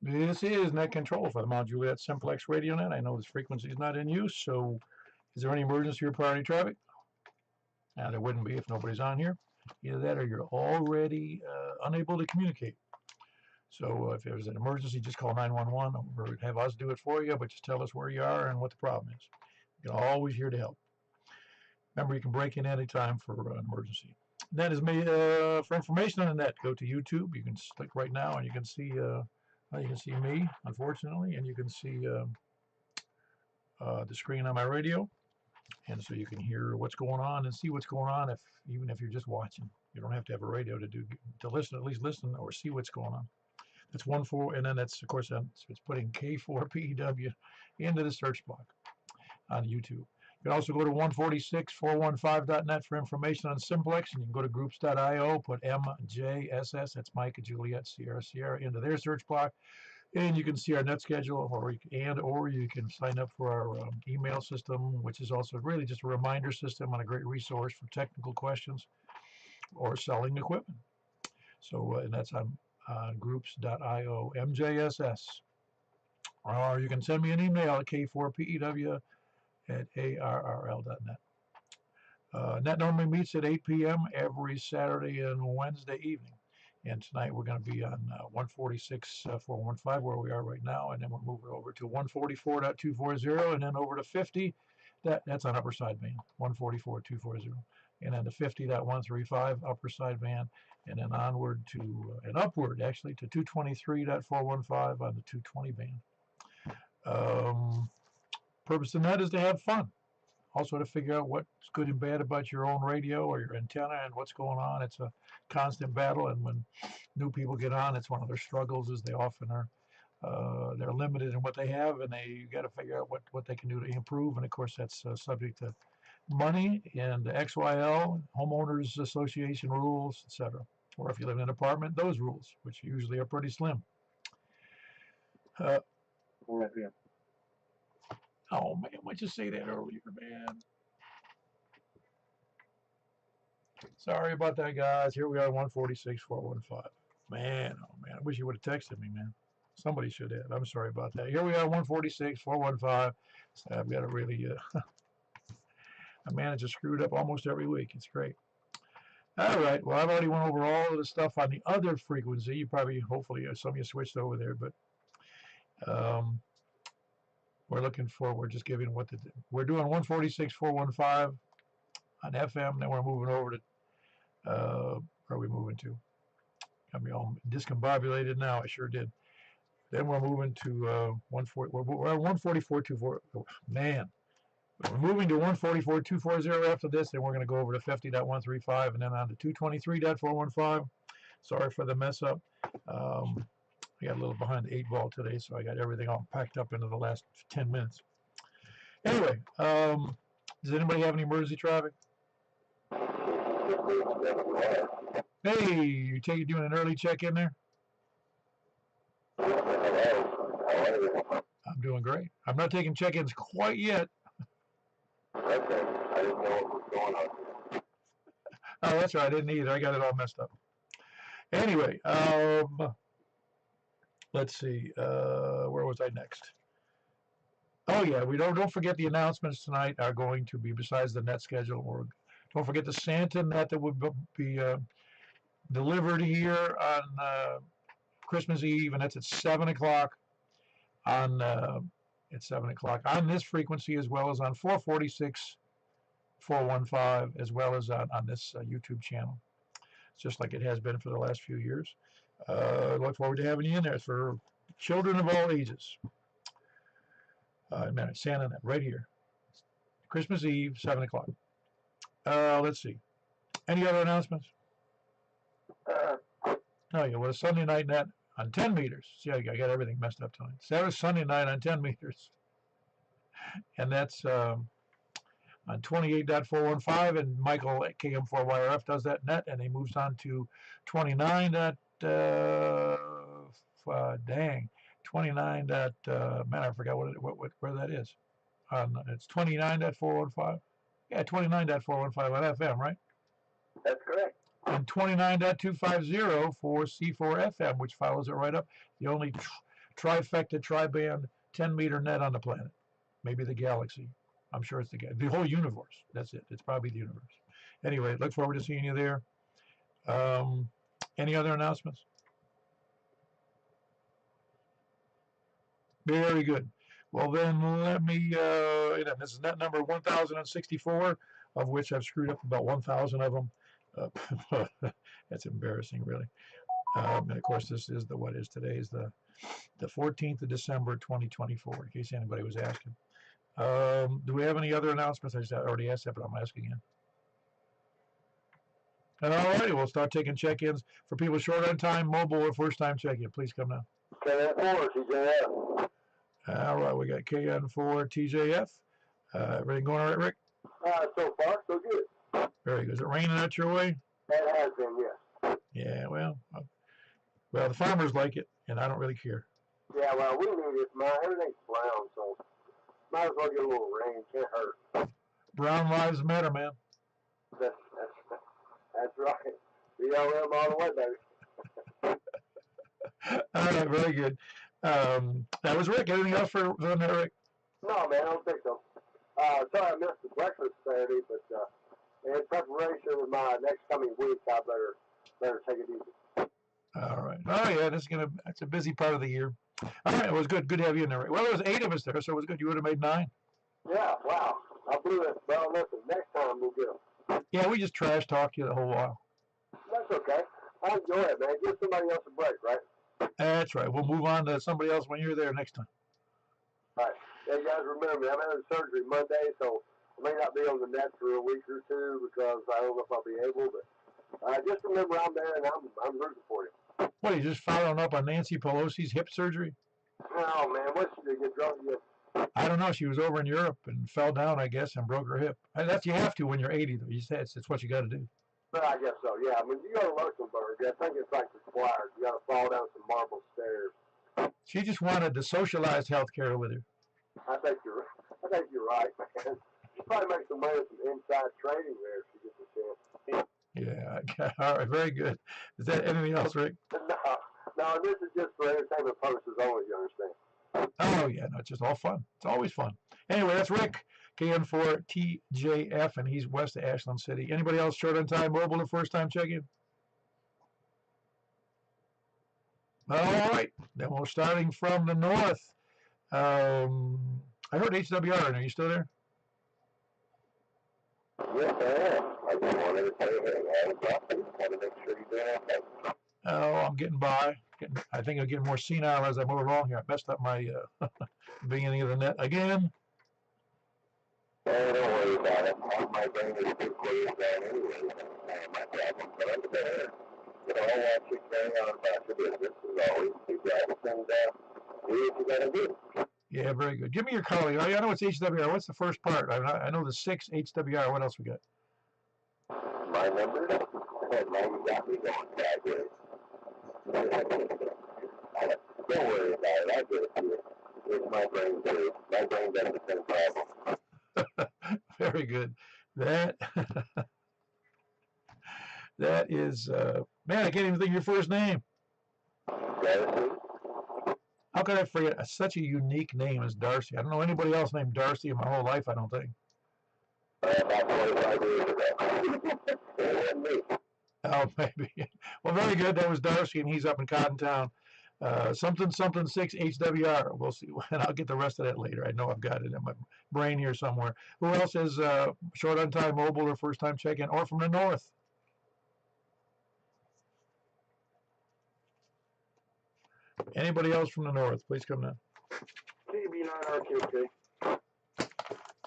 This is net control for the Mount Juliet Simplex Radio Net. I know this frequency is not in use, so is there any emergency or priority traffic? There wouldn't be if nobody's on here. Either that or you're already unable to communicate. So if there's an emergency, just call 911 or have us do it for you, but just tell us where you are and what the problem is. We're always here to help. Remember, you can break in anytime for an emergency. That is made for information on the net. Go to YouTube. You can click right now and you can see me, unfortunately, and you can see the screen on my radio. And so you can hear what's going on and see what's going on, even if you're just watching. You don't have to have a radio to listen, at least listen or see what's going on. That's 1-4, and then that's, of course, it's putting K4PEW into the search block on YouTube. You can also go to 146.415.net for information on Simplex, and you can go to groups.io, put MJSS, that's Mike, Juliet, Sierra, Sierra, into their search block, and you can see our net schedule, or you can sign up for our email system, which is also really just a reminder system and a great resource for technical questions or selling equipment. So, and that's on groups.io, MJSS. Or you can send me an email at k4pew@arrl.net. Net normally meets at 8 p.m. every Saturday and Wednesday evening. And tonight we're going to be on 146.415 where we are right now, and then we're moving over to 144.240, and then over to 50. That's on upper sideband, 144.240, and then to 50.135 upper sideband, and then onward to and upward actually to 223.415 on the 220 band. Purpose of that is to have fun. Also to figure out what's good and bad about your own radio or your antenna and what's going on. It's a constant battle, and when new people get on, it's one of their struggles is they often are they're limited in what they have, and you got to figure out what they can do to improve. And of course, that's subject to money and XYL, homeowners association rules, etc. Or if you live in an apartment, those rules, which usually are pretty slim. Oh man, why'd you say that earlier, man? Sorry about that, guys. Here we are, 146.415. Man, oh man, I wish you would have texted me, man. Somebody should have. I'm sorry about that. Here we are, 146.415. So I've got to really, I manage to screw it up almost every week. It's great. All right. Well, I've already went over all of the stuff on the other frequency. You probably, hopefully, some of you switched over there, but we're just giving we're doing 146.415 on FM. Then we're moving over to, where are we moving to? Got me all discombobulated now. I sure did. Then we're moving to 144.240. Man, we're moving to 144.240 after this. Then we're going to go over to 50.135 and then on to 223.415. Sorry for the mess up. I got a little behind the 8 ball today, so I got everything all packed up into the last 10 minutes. Anyway, does anybody have any emergency traffic? Hey, you're doing an early check-in there? I'm doing great. I'm not taking check-ins quite yet. Okay, I didn't know what was going on. Oh, that's right. I didn't either. I got it all messed up. Anyway, let's see. Where was I next? Oh yeah, we don't forget the announcements tonight are going to be besides the net schedule. Or don't forget the Santa net that would be delivered here on Christmas Eve, and that's at 7 o'clock on at 7 o'clock on this frequency, as well as on 446.415, as well as on this YouTube channel. It's just like it has been for the last few years. Look forward to having you in there for children of all ages. Santa net right here, Christmas Eve, 7 o'clock. Let's see. Any other announcements? Oh yeah, well, a Sunday night net on 10 meters. See, I got everything messed up tonight. Saturday, Sunday night on 10 meters. And that's on 28.415, and Michael at KM4YRF does that net, and he moves on to 29. 29. Man, I forgot where that is. It's 29.415. Yeah, 29.415 on FM, right? That's correct. And 29.250 for C4 FM, which follows it right up. The only trifecta, tri-band, 10-meter net on the planet. Maybe the galaxy. I'm sure it's the whole universe. That's it. It's probably the universe. Anyway, look forward to seeing you there. Any other announcements? Very good. Well, then let me, this is net number 1064, of which I've screwed up about 1,000 of them. That's embarrassing, really. And of course, this is what is today is the 14th of December, 2024, in case anybody was asking. Do we have any other announcements? I already asked that, but I'm asking again. All righty, we'll start taking check-ins for people short on time, mobile, or first-time check-in. Please come now. KN4, TJF. All right, we got KN4, TJF. Everything going all right, Rick? So far, so good. Very good. Is it raining out your way? It has been, yes. Yeah, well, the farmers like it, and I don't really care. Yeah, well, we need it. Everything's brown, so might as well get a little rain. Can't hurt. Brown lives matter, man. That's right. BLM all the way, baby. All right, very good. That was Rick. Anything else for there, Rick? No, man, I don't think so. Sorry I missed the breakfast Saturday, but in preparation with my next coming week, I better take it easy. All right. Oh yeah, that's a busy part of the year. All right, it was good. Good to have you in there. Well, there was 8 of us there, so it was good. You would have made 9. Yeah, wow. I blew it. Well, listen, next time we'll get them. Yeah, we just trash talked you the whole while. That's okay. I enjoy it, man. Give somebody else a break, right? That's right. We'll move on to somebody else when you're there next time. All right. Hey, guys, remember me. I'm having surgery Monday, so I may not be on the net for a week or two because I don't know if I'll be able, but just remember I'm there and I'm rooting for you. What, are you just following up on Nancy Pelosi's hip surgery? Oh, man. What she did? Get drunk? I don't know. She was over in Europe and fell down, I guess, and broke her hip. That's you have to when you're 80, though. It's what you got to do. Well, I guess so, yeah. I mean, you go to Luxembourg, I think it's like required. You got to fall down some marble stairs. She just wanted the socialized health care with her. I think you're right, man. She probably makes some money with some inside trading there if she gets a chance. Yeah. All right. Very good. Is that anything else, Rick? No, this is just for entertainment purposes only, you understand? Oh, yeah. No, it's just all fun. It's always fun. Anyway, that's Rick, KN4 TJF, and he's west of Ashland City. Anybody else short on time, mobile, or first-time check-in? All right. Then we're starting from the north. I heard HWR. Are you still there? Yes, I am. I just wanted to tell you that I was dropping. Want to make sure you're doing okay. Oh, I'm getting by. I think I'm getting more senile as I move along here. I messed up my beginning of the net again. Don't worry about it. My brain is too clear down anyway. My problem. But I'm there. You know, I want you carrying on about your business as always. You guys and do what you got to do. Yeah, very good. Give me your color. I know it's HWR. What's the first part? I know the 6 HWR. What else we got? My number? Now you got me going sideways. Don't worry about it. I get it to you. It's my brain too. My brain does the same problem. Very good. That is, man, I can't even think of your first name. Darcy? How could I forget such a unique name as Darcy? I don't know anybody else named Darcy in my whole life, I don't think. About 25 years ago. Oh, maybe. Well, very good. That was Darcy, and he's up in Cottontown. Something 6 HWR. We'll see. And I'll get the rest of that later. I know I've got it in my brain here somewhere. Who else is short on time mobile or first time check-in or from the north? Anybody else from the north? Please come down. KB9RKK.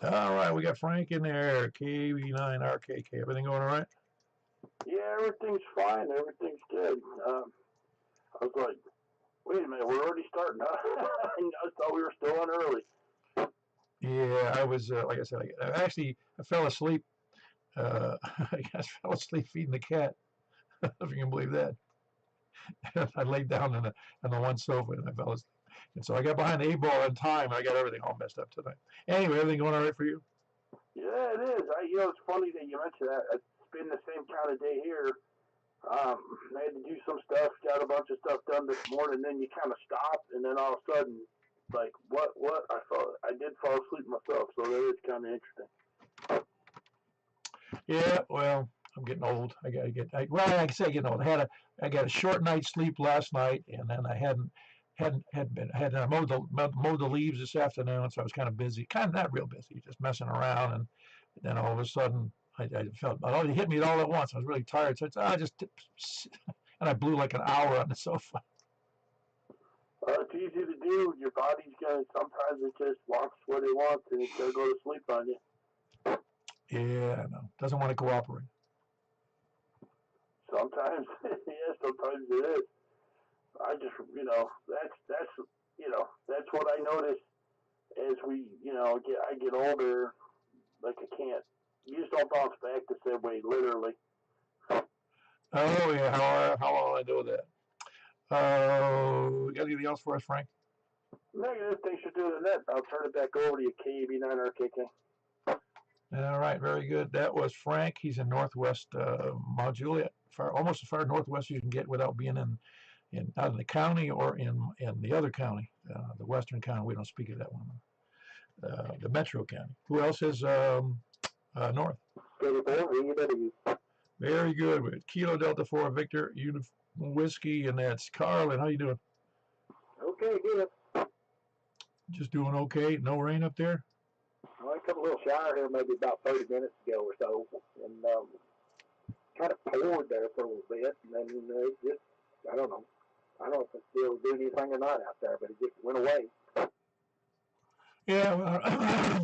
All right, we got Frank in there. KB9RKK. Everything going all right? Yeah, everything's fine. Everything's good. I was like, wait a minute, we're already starting. I thought we were still on early. Yeah, I was, like I said, I fell asleep. I fell asleep feeding the cat. If you can believe that. I laid down on the one sofa and I fell asleep. And so I got behind the 8 ball in time. And I got everything all messed up tonight. Anyway, everything going all right for you? Yeah, it is. It's funny that you mentioned that. It's been the same kind of day here. I had to do some stuff, got a bunch of stuff done this morning, then you kind of stop, and then all of a sudden, like, what? I did fall asleep myself, so that is kind of interesting. Yeah, well, I'm getting old. I gotta get. Well, I can say getting old. I got a short night's sleep last night, and then I had mowed the leaves this afternoon, so I was kind of busy, kind of not real busy, just messing around, and then all of a sudden I felt it hit me all at once. I was really tired, so I just and I blew like an hour on the sofa. It's easy to do. Your body's gonna sometimes it just wants what it wants, and it's gonna go to sleep on you. Yeah, no, doesn't want to cooperate. Sometimes, yeah, sometimes it is. I just, that's what I notice as I get older. Like I can't. You just don't bounce back the same way, literally. Oh yeah, how will I do that? Got anything else for us, Frank? Negative. Thanks for doing that. I'll turn it back over to you, KB9RKK. All right, very good. That was Frank. He's in Northwest Mount Juliet, almost as far northwest as you can get without being in out of the county or in the other county, the western county. We don't speak of that one. The metro county. Who else is north? Very good. With Kilo Delta 4 Victor Uniform Whiskey, and that's Carlin. How you doing? Okay, good. Just doing okay. No rain up there? Well, I took a little shower here maybe about 30 minutes ago or so, and kind of poured there for a little bit, and then it just, I don't know if it's still doing anything or not out there, but it just went away. Yeah, well,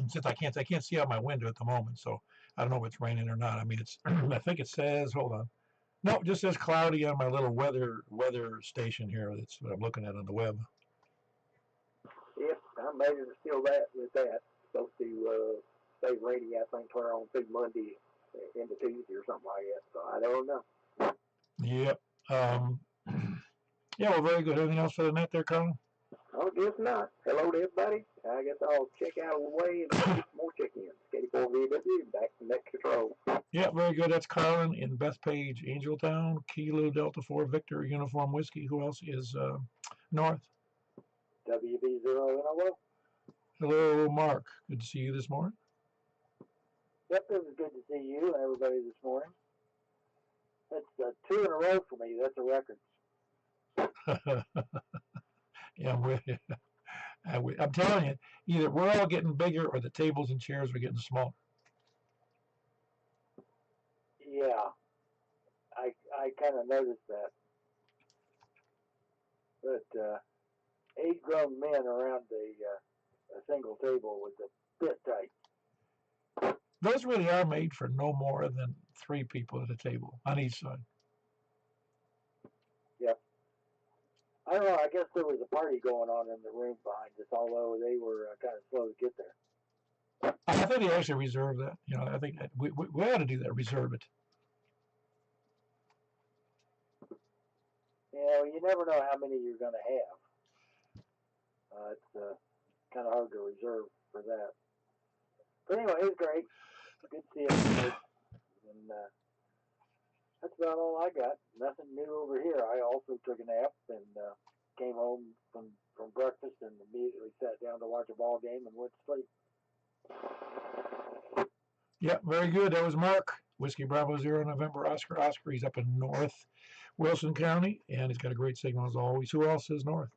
since I can't see out my window at the moment, so I don't know if it's raining or not. I mean, it's I think it says, hold on. No, it just says cloudy on my little weather station here. That's what I'm looking at on the web. Yep, I'm maybe still with that. Supposed to stay rainy, I think, on through Monday into Tuesday or something like that. So I don't know. Yep. Yeah, well, very good. Anything else for the net there, Colin? I guess not. Hello to everybody. I guess I'll check out of the way and get some more check-ins. K4VW, back to next control. Yeah, very good. That's Carlin in Bethpage, Angeltown, Kilo Delta 4 Victor Uniform Whiskey. Who else is north? WB0NLO. Hello, Mark. Good to see you this morning. Yep, it was good to see you and everybody this morning. That's 2 in a row for me. That's a record. Yeah, I'm telling you, either we're all getting bigger or the tables and chairs are getting smaller. Yeah, I kind of noticed that. But 8 grown men around a single table was a bit tight. Those really are made for no more than 3 people at a table on each side. Yep. I don't know. I guess there was a party going on in the room behind us, although they were kind of slow to get there. I think they actually reserve that. I think we ought to do that. Reserve it. You never know how many you're going to have. It's kind of hard to reserve for that. But anyway, it was great. Good to see everybody. And that's about all I got. Nothing new over here. I also took a nap and came home from breakfast and immediately sat down to watch a ball game and went to sleep. Yeah, very good. That was Mark. Whiskey Bravo 0 November Oscar. Oscar, he's up in North Wilson County, and he's got a great signal as always. Who else is north?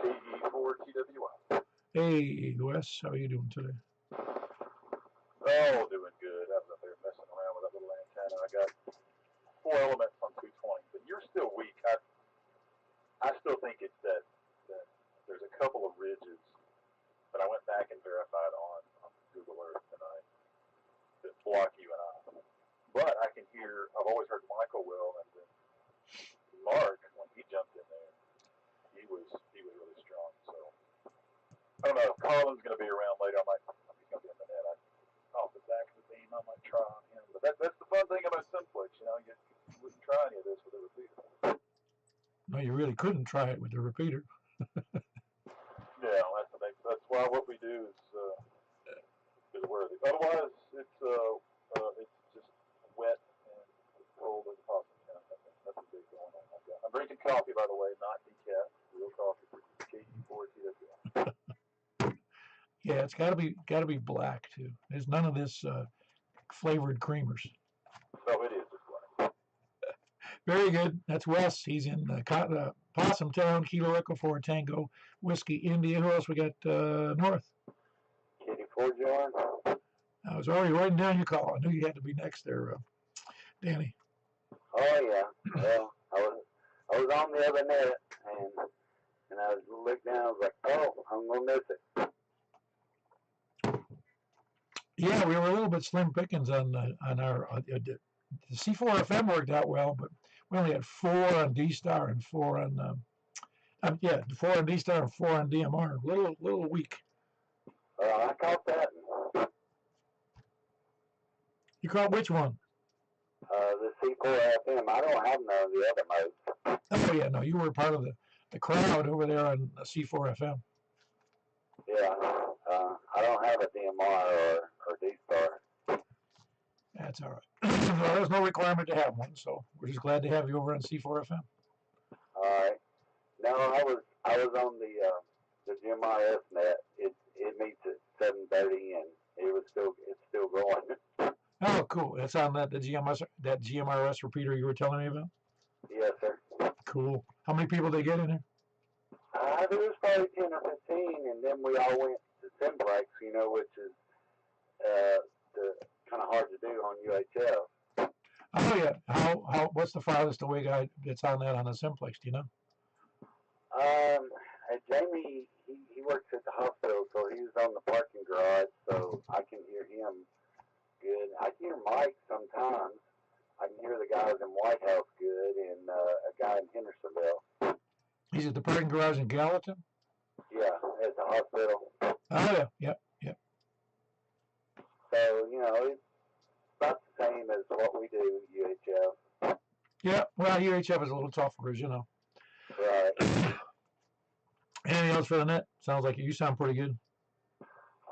KE4TWI. Hey, Wes, how are you doing today? Oh, doing good. I was up there messing around with that little antenna. I got 4 elements on 220, but you're still weak. I still think it's that there's a couple of ridges, but I went back and verified on Google Earth tonight that block you and I. But I can hear. I've always heard Michael well, and then Mark when he jumped in there, he was really strong. So I don't know if Carlin's going to be around later. He's going to be in the net. Off the back of the beam, I might try on him. But that's the fun thing about Simplex. You wouldn't try any of this with a repeater. No, you really couldn't try it with the repeater. Yeah, that's why what we do is worthy. Otherwise, it's just wet and cold as possible. coffee, by the way, not decaf. Real coffee for KG4 TWF. Yeah, it's got to be black too. There's none of this flavored creamers. So it is just black. Very good. That's Wes. He's in Possum Town, Kilo Echo 4 Tango, Whiskey, India. Who else we got north? Kitty 4 John. I was already writing down your call. I knew you had to be next there, Danny. Oh yeah. Well, I was on the other net and I looked down. I was like, oh, I'm gonna miss it. Yeah, we were a little bit slim pickings on our the C4 FM worked out well, but we only had 4 on D Star and 4 on 4 on D Star and 4 on DMR. Little weak. I caught that. You caught which one? The C4 FM. I don't have none of the other modes. Oh yeah, no, you were part of the crowd over there on C4 FM. Yeah, I don't have a DMR or D-Star. That's all right. Well, there's no requirement to have one, so we're just glad to have you over on C4 FM. All right. No, I was on the GMRS net. It meets at 7:30 and it's still going. Oh, cool. That's on that GMRS repeater you were telling me about? Yes, sir. Cool. How many people did they get in there? There was probably 10 or 15, and then we all went to Simplex, which is kind of hard to do on UHF. Oh yeah. How? What's the farthest away guy that's on that on the Simplex? Do you know? Jamie, he works at the hospital, so he was on the parking garage, so I can hear him good. I can hear Mike sometimes. I can hear the guys in White House good, and a guy in Hendersonville. He's at the parking garage in Gallatin? Yeah, at the hospital. Oh yeah. Yep. So, it's about the same as what we do at UHF. Yeah, well, UHF is a little tougher, as you know. Right. Anything else for the net? Sounds like you sound pretty good.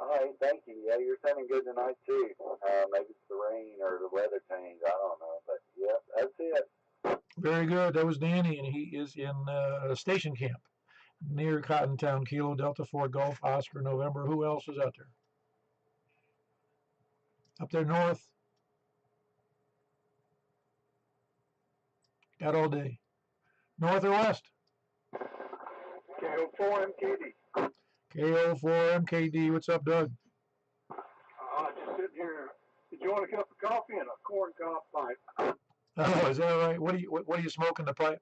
All right, thank you. Yeah, you're sounding good tonight, too. Maybe it's the rain or the weather change. I don't know. But, yeah, that's it. Very good. That was Danny, and he is in station camp near Cotton Town, Kilo Delta 4 Golf, Oscar, November. Who else is out there? Up there north. Got all day. North or west? KO4MKD. KO4MKD. What's up, Doug? Just sitting here enjoying a cup of coffee and a corn cob pipe. Oh, is that right? What are you smoking the pipe?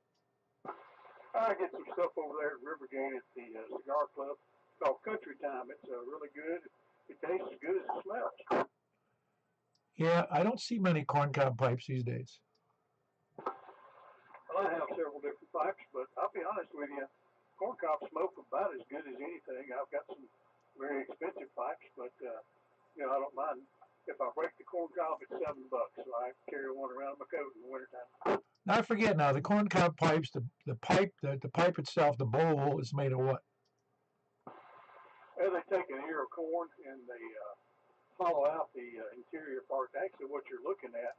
I get some stuff over there at Rivergate at the cigar club. It's called Country Time. It's really good. It tastes as good as it smells. Yeah, I don't see many corncob pipes these days. Well, I have several different pipes, but I'll be honest with you, corncob smoke about as good as anything. I've got some very expensive pipes, but I don't mind. If I break the corncob, it's $7, so I carry one around my coat in the wintertime. Now I forget now, the corncob pipes, the pipe itself, the bowl is made of what? Well, they take an ear of corn and they hollow out the interior part. Actually, what you're looking at,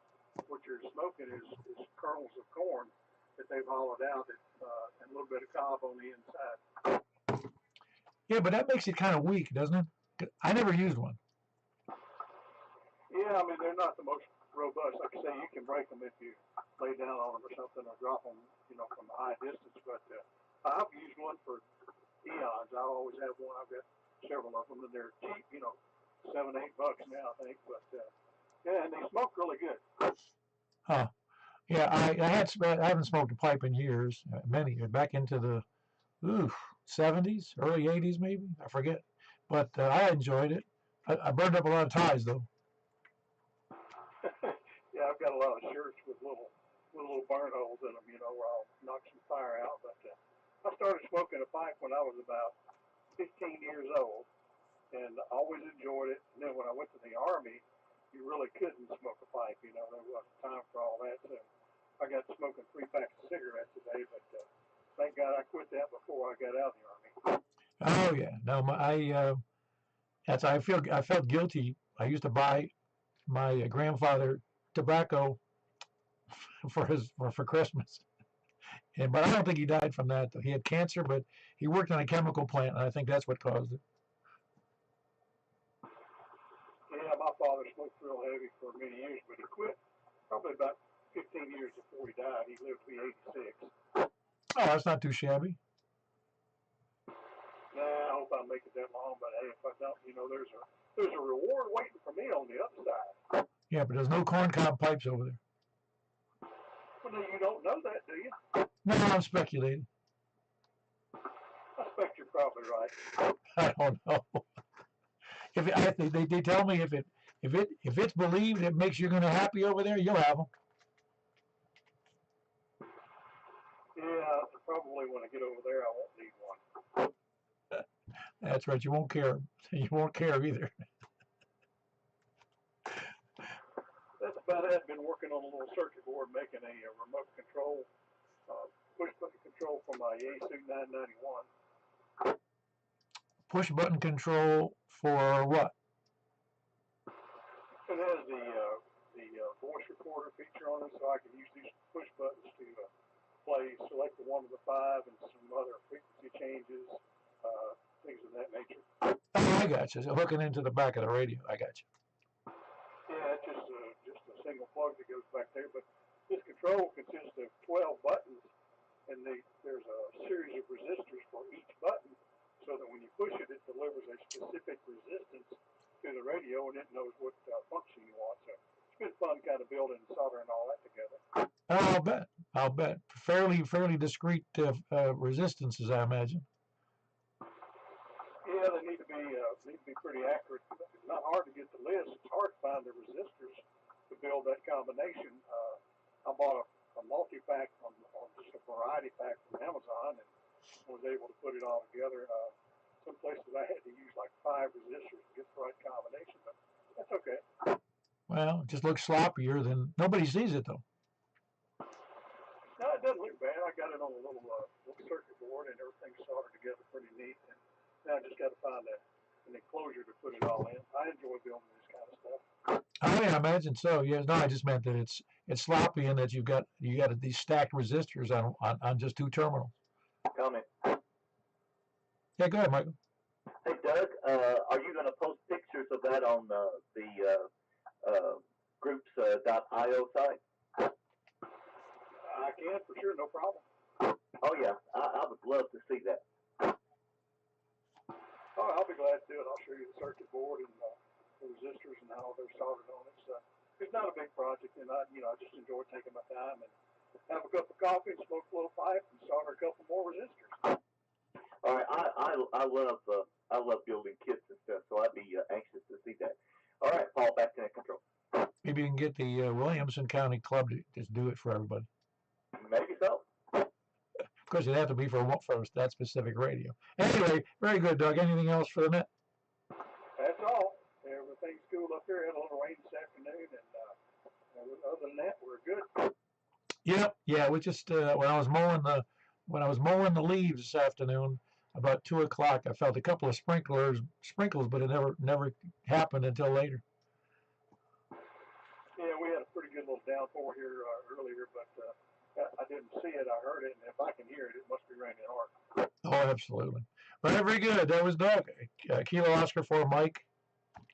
what you're smoking is kernels of corn that they've hollowed out and a little bit of cob on the inside. Yeah, but that makes it kind of weak, doesn't it? I never used one. Yeah, I mean, they're not the most robust. Like I say, you can break them if you lay down on them or something or drop them, from a high distance. But I've used one for eons. I always have one. I've got several of them, and they're cheap, $7, $8 now, I think. But, yeah, and they smoke really good. Huh. Yeah, I haven't smoked a pipe in years, back into the 70s, early 80s maybe, I forget. But I enjoyed it. I burned up a lot of ties, though. Yeah, I've got a lot of shirts with little burn holes in them, where I'll knock some fire out. But I started smoking a pipe when I was about 15 years old, and I always enjoyed it. And then when I went to the Army, you really couldn't smoke a pipe, there wasn't time for all that. So I got smoking 3 packs of cigarettes a day, but thank God I quit that before I got out of the Army. Oh yeah, no, I felt guilty. I used to buy my grandfather tobacco for Christmas, But I don't think he died from that, though. He had cancer, but he worked on a chemical plant, and I think that's what caused it. Yeah, my father smoked real heavy for many years, but he quit probably about 15 years before he died. He lived to be 86. Oh, that's not too shabby. Nah, I hope I make it that long, but hey, if I don't, there's a reward waiting for me on the other side. Yeah, but there's no corncob pipes over there. Well, no, you don't know that, do you? No, I'm speculating. I expect you're probably right. I don't know. They tell me if it's believed it makes you going to happy over there, you'll have them. Yeah, probably when I get over there, I won't need one. That's right. You won't care. You won't care either. That's about it. I've been working on a little circuit board, making a remote control, push button control for my Yaesu 991. Push button control for what? It has the voice recorder feature on it, so I can use these push buttons to select the 1 to the 5 and some other frequency changes, things of that nature. Oh, I got you. So hooking into the back of the radio. I got you. Yeah, it's just a single plug that goes back there, but this control consists of 12 buttons, and there's a series of resistors for each button, so that when you push it, it delivers a specific resistance to the radio, and it knows what function you want. So it's been fun kind of building and soldering all that together. Oh, I'll bet. Fairly discrete resistances, I imagine. Yeah, they need to be pretty accurate. It's not hard to get the list. It's hard to find the resistors to build that combination. I bought a multi-pack on just a variety pack from Amazon and was able to put it all together. Some places I had to use like 5 resistors to get the right combination, but that's okay. Well, it just looks sloppier than nobody sees it though. No, it doesn't look bad. I got it on a little circuit board and everything's soldered together pretty neat. And now I just got to find an enclosure to put it all in. I enjoy building this kind of stuff. Oh yeah, I imagine so. Yeah, no, I just meant that it's sloppy and that you got these stacked resistors on just 2 terminals. Comment. Yeah, go ahead, Michael. Hey, Doug, are you going to post pictures of that on the groups.io site? I can for sure, no problem. Oh, yeah. I would love to see that. Oh, I'll be glad to do it. I'll show you the circuit board and the resistors and how they're soldered on it. So it's not a big project, and I just enjoy taking my time and have a cup of coffee and smoke a little pipe and solder a couple more resistors. All right, I love building kits and stuff, so I'd be anxious to see that. All right, Paul, back to net control. Maybe you can get the Williamson County Club to just do it for everybody. Maybe so. Of course, it'd have to be for that specific radio. Anyway, very good, Doug. Anything else for the net? That's all. Everything's cool up here. Had a little rain this afternoon, and other than that, we're good. Yeah. We just when I was mowing the leaves this afternoon, about 2 o'clock, I felt a couple of sprinkles, but it never happened until later. Yeah, we had a pretty good little downpour here earlier, but I didn't see it. I heard it, and if I can hear it, it must be raining hard. Oh, absolutely. Very good. That was Doug. Kilo Oscar for Mike,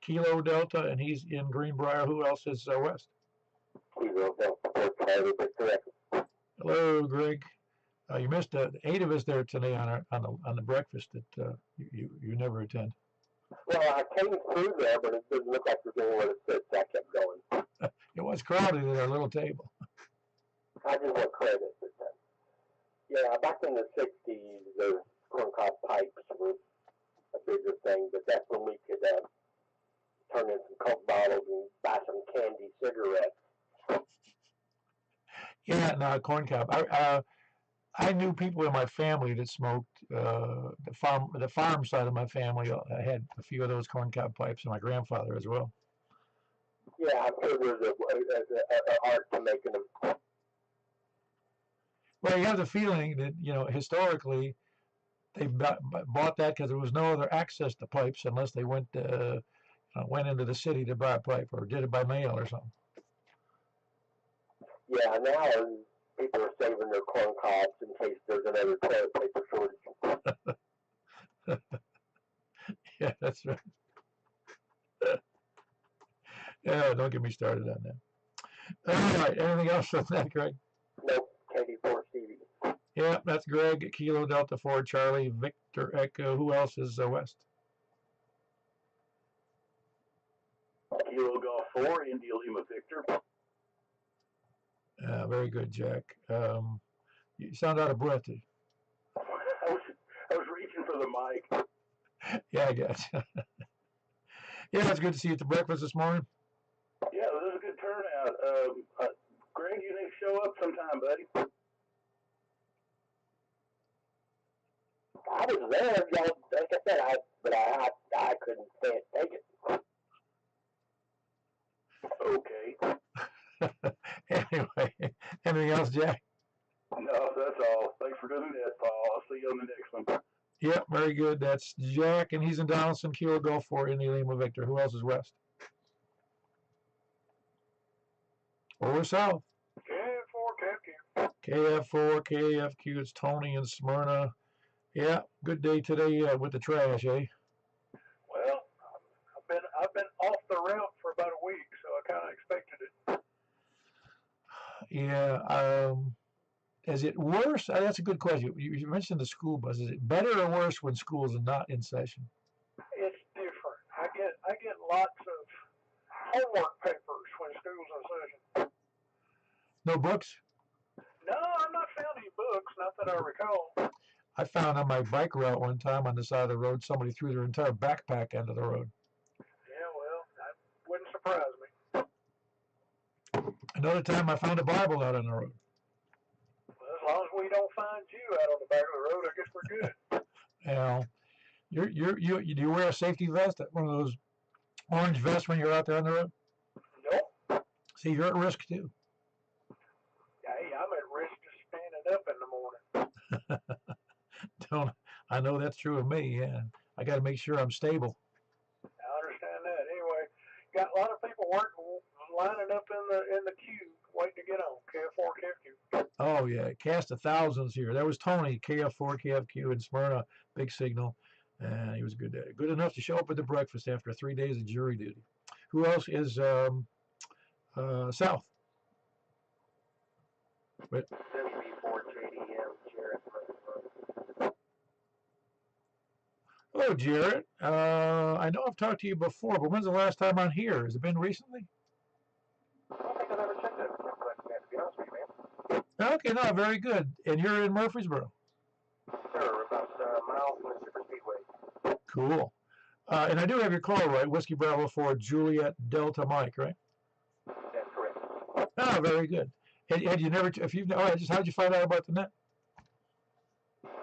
Kilo Delta, and he's in Greenbrier. Who else is west? Kilo Delta, correct. Hello, Greg. You missed 8 of us there today on the breakfast that you never attend. Well, I came through there, but it didn't look like there was anywhere to sit, so I kept going. It was crowded at our little table. I just want credit. But, yeah, back in the 60s, those corncob pipes were a bigger thing, but that's when we could turn in some Coke bottles and buy some candy cigarettes. Yeah, no, corncob. I knew people in my family that smoked. The farm side of my family had a few of those corncob pipes, and my grandfather as well. Yeah, I'm sure there's an art to making them. Well, you have the feeling that historically they bought that because there was no other access to pipes unless they went into the city to buy a pipe or did it by mail or something. Yeah, now people are saving their corn cobs in case there's another toilet paper shortage. Yeah, that's right. Yeah, don't get me started on that. All right, anything else on that, Greg? Nope, KD4 Stevie. Yeah, that's Greg, Kilo Delta 4, Charlie, Victor Echo. Who else is west? Kilo Golf 4, India Lima Victor. Very good, Jack. You sound out of breath. I was reaching for the mic. Yeah, I guess. Yeah, it's good to see you at the breakfast this morning. Yeah, this is a good turnout. Greg, you need to show up sometime, buddy. I was there, y'all. Like I said, I couldn't stand take it. Okay. Anyway, anything else, Jack? No, that's all. Thanks for doing that, Paul. I'll see you on the next one. Yep, very good. That's Jack, and he's in Donaldson, Kilo Golf 4, India Lima Victor. Who else is west? Or south? KF4, KFQ. It's Tony in Smyrna. Yeah, good day today with the trash, eh? Well, I've been off the route for about a week, so I kind of expected it. Yeah. Is it worse? That's a good question. You mentioned the school bus. Is it better or worse when schools are not in session? It's different. I get lots of homework papers when school's in session. No books? No, I've not found any books, not that I recall. I found on my bike route one time on the side of the road, somebody threw their entire backpack onto the road. Yeah, well, that wouldn't surprise me. Another time I found a Bible out on the road. Well, as long as we don't find you out on the back of the road, I guess we're good. You do you wear a safety vest? One of those orange vests when you're out there on the road? Nope. See, you're at risk too. Hey, I'm at risk of standing up in the morning. I know that's true of me. Yeah, I got to make sure I'm stable. I understand that. Anyway, got a lot of people lining up in the queue, waiting to get on. KF4, KFQ. Oh yeah, cast of thousands here. There was Tony, KF4, KFQ in Smyrna, big signal, and he was good enough to show up at the breakfast after 3 days of jury duty. Who else is south? But, hello, Jarrett. I know I've talked to you before, but when's the last time on here? Has it been recently? I don't think I've ever checked that Simplex, man, to be honest with you, man. Okay, no, very good. And you're in Murfreesboro. Sure, about a mile from the Super Speedway. Cool. And I do have your call right, Whiskey Bravo 4, Juliet Delta Mike, right? That's correct. Oh, very good. Had you never, how'd you find out about the net?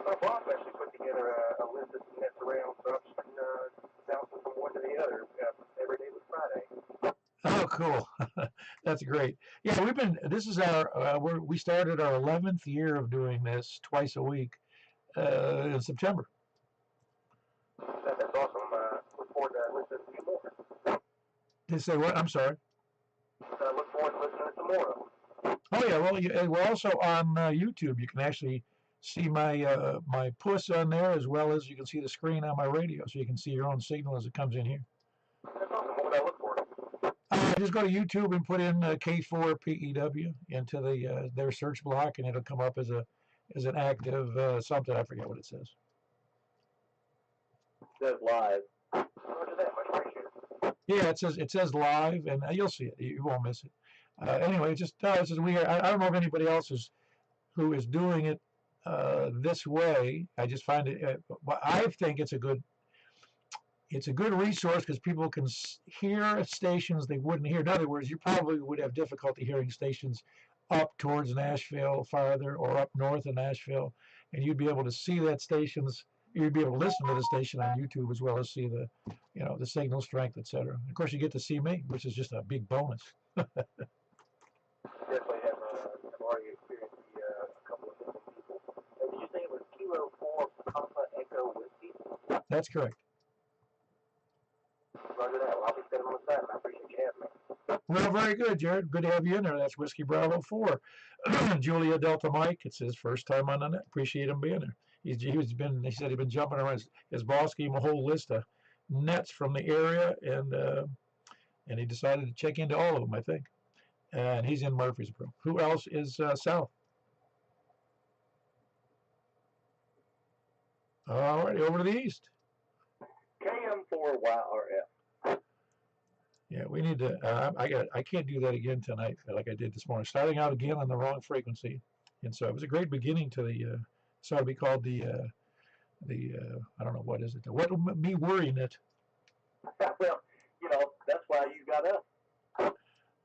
My boss actually put together a list of nets around, so I'm just bouncing from one to the other. Every day was Friday. Oh, cool. That's great. Yeah, this is we started our 11th year of doing this twice a week in September. That's awesome. Look forward to listening to more. They say what? I'm sorry. Look forward to listening to some more of them. Oh yeah, well, we're also on YouTube. You can actually see my my puss on there, as well as you can see the screen on my radio, so you can see your own signal as it comes in here. That's awesome. What would I look for? Just go to YouTube and put in K4PEW into their search block, and it'll come up as an active something. I forget what it says. It says live. Roger that. Much appreciated. Yeah, it says live, and you'll see it. You won't miss it. Anyway, it's just weird. I don't know if anybody else who is doing it this way. I just find it. I think it's a good resource because people can hear stations they wouldn't hear. In other words, you probably would have difficulty hearing stations up towards Nashville farther or up north of Nashville, and you'd be able to see that stations. You'd be able to listen to the station on YouTube as well as see the signal strength, etc. Of course, you get to see me, which is just a big bonus. Definitely have already experienced a couple of different people. Did you say it was Kilo 4 Papa Echo Whiskey? That's correct. Roger that. Well, I'll be sitting on the side, and I appreciate you having me. Well, very good, Jared. Good to have you in there. That's Whiskey Bravo 4. Julia Delta Mike. It's his first time on the net. Appreciate him being there. He said he'd been jumping around. His boss gave him a whole list of nets from the area, and he decided to check into all of them, I think. And he's in Murfreesboro. Who else is south? All righty, over to the east. KM4YRF. Yeah, we need to. I can't do that again tonight like I did this morning. Starting out again on the wrong frequency, and so it was a great beginning to the. So it'd be called the. I don't know what is it. What would be worrying it? Well, that's why you got up.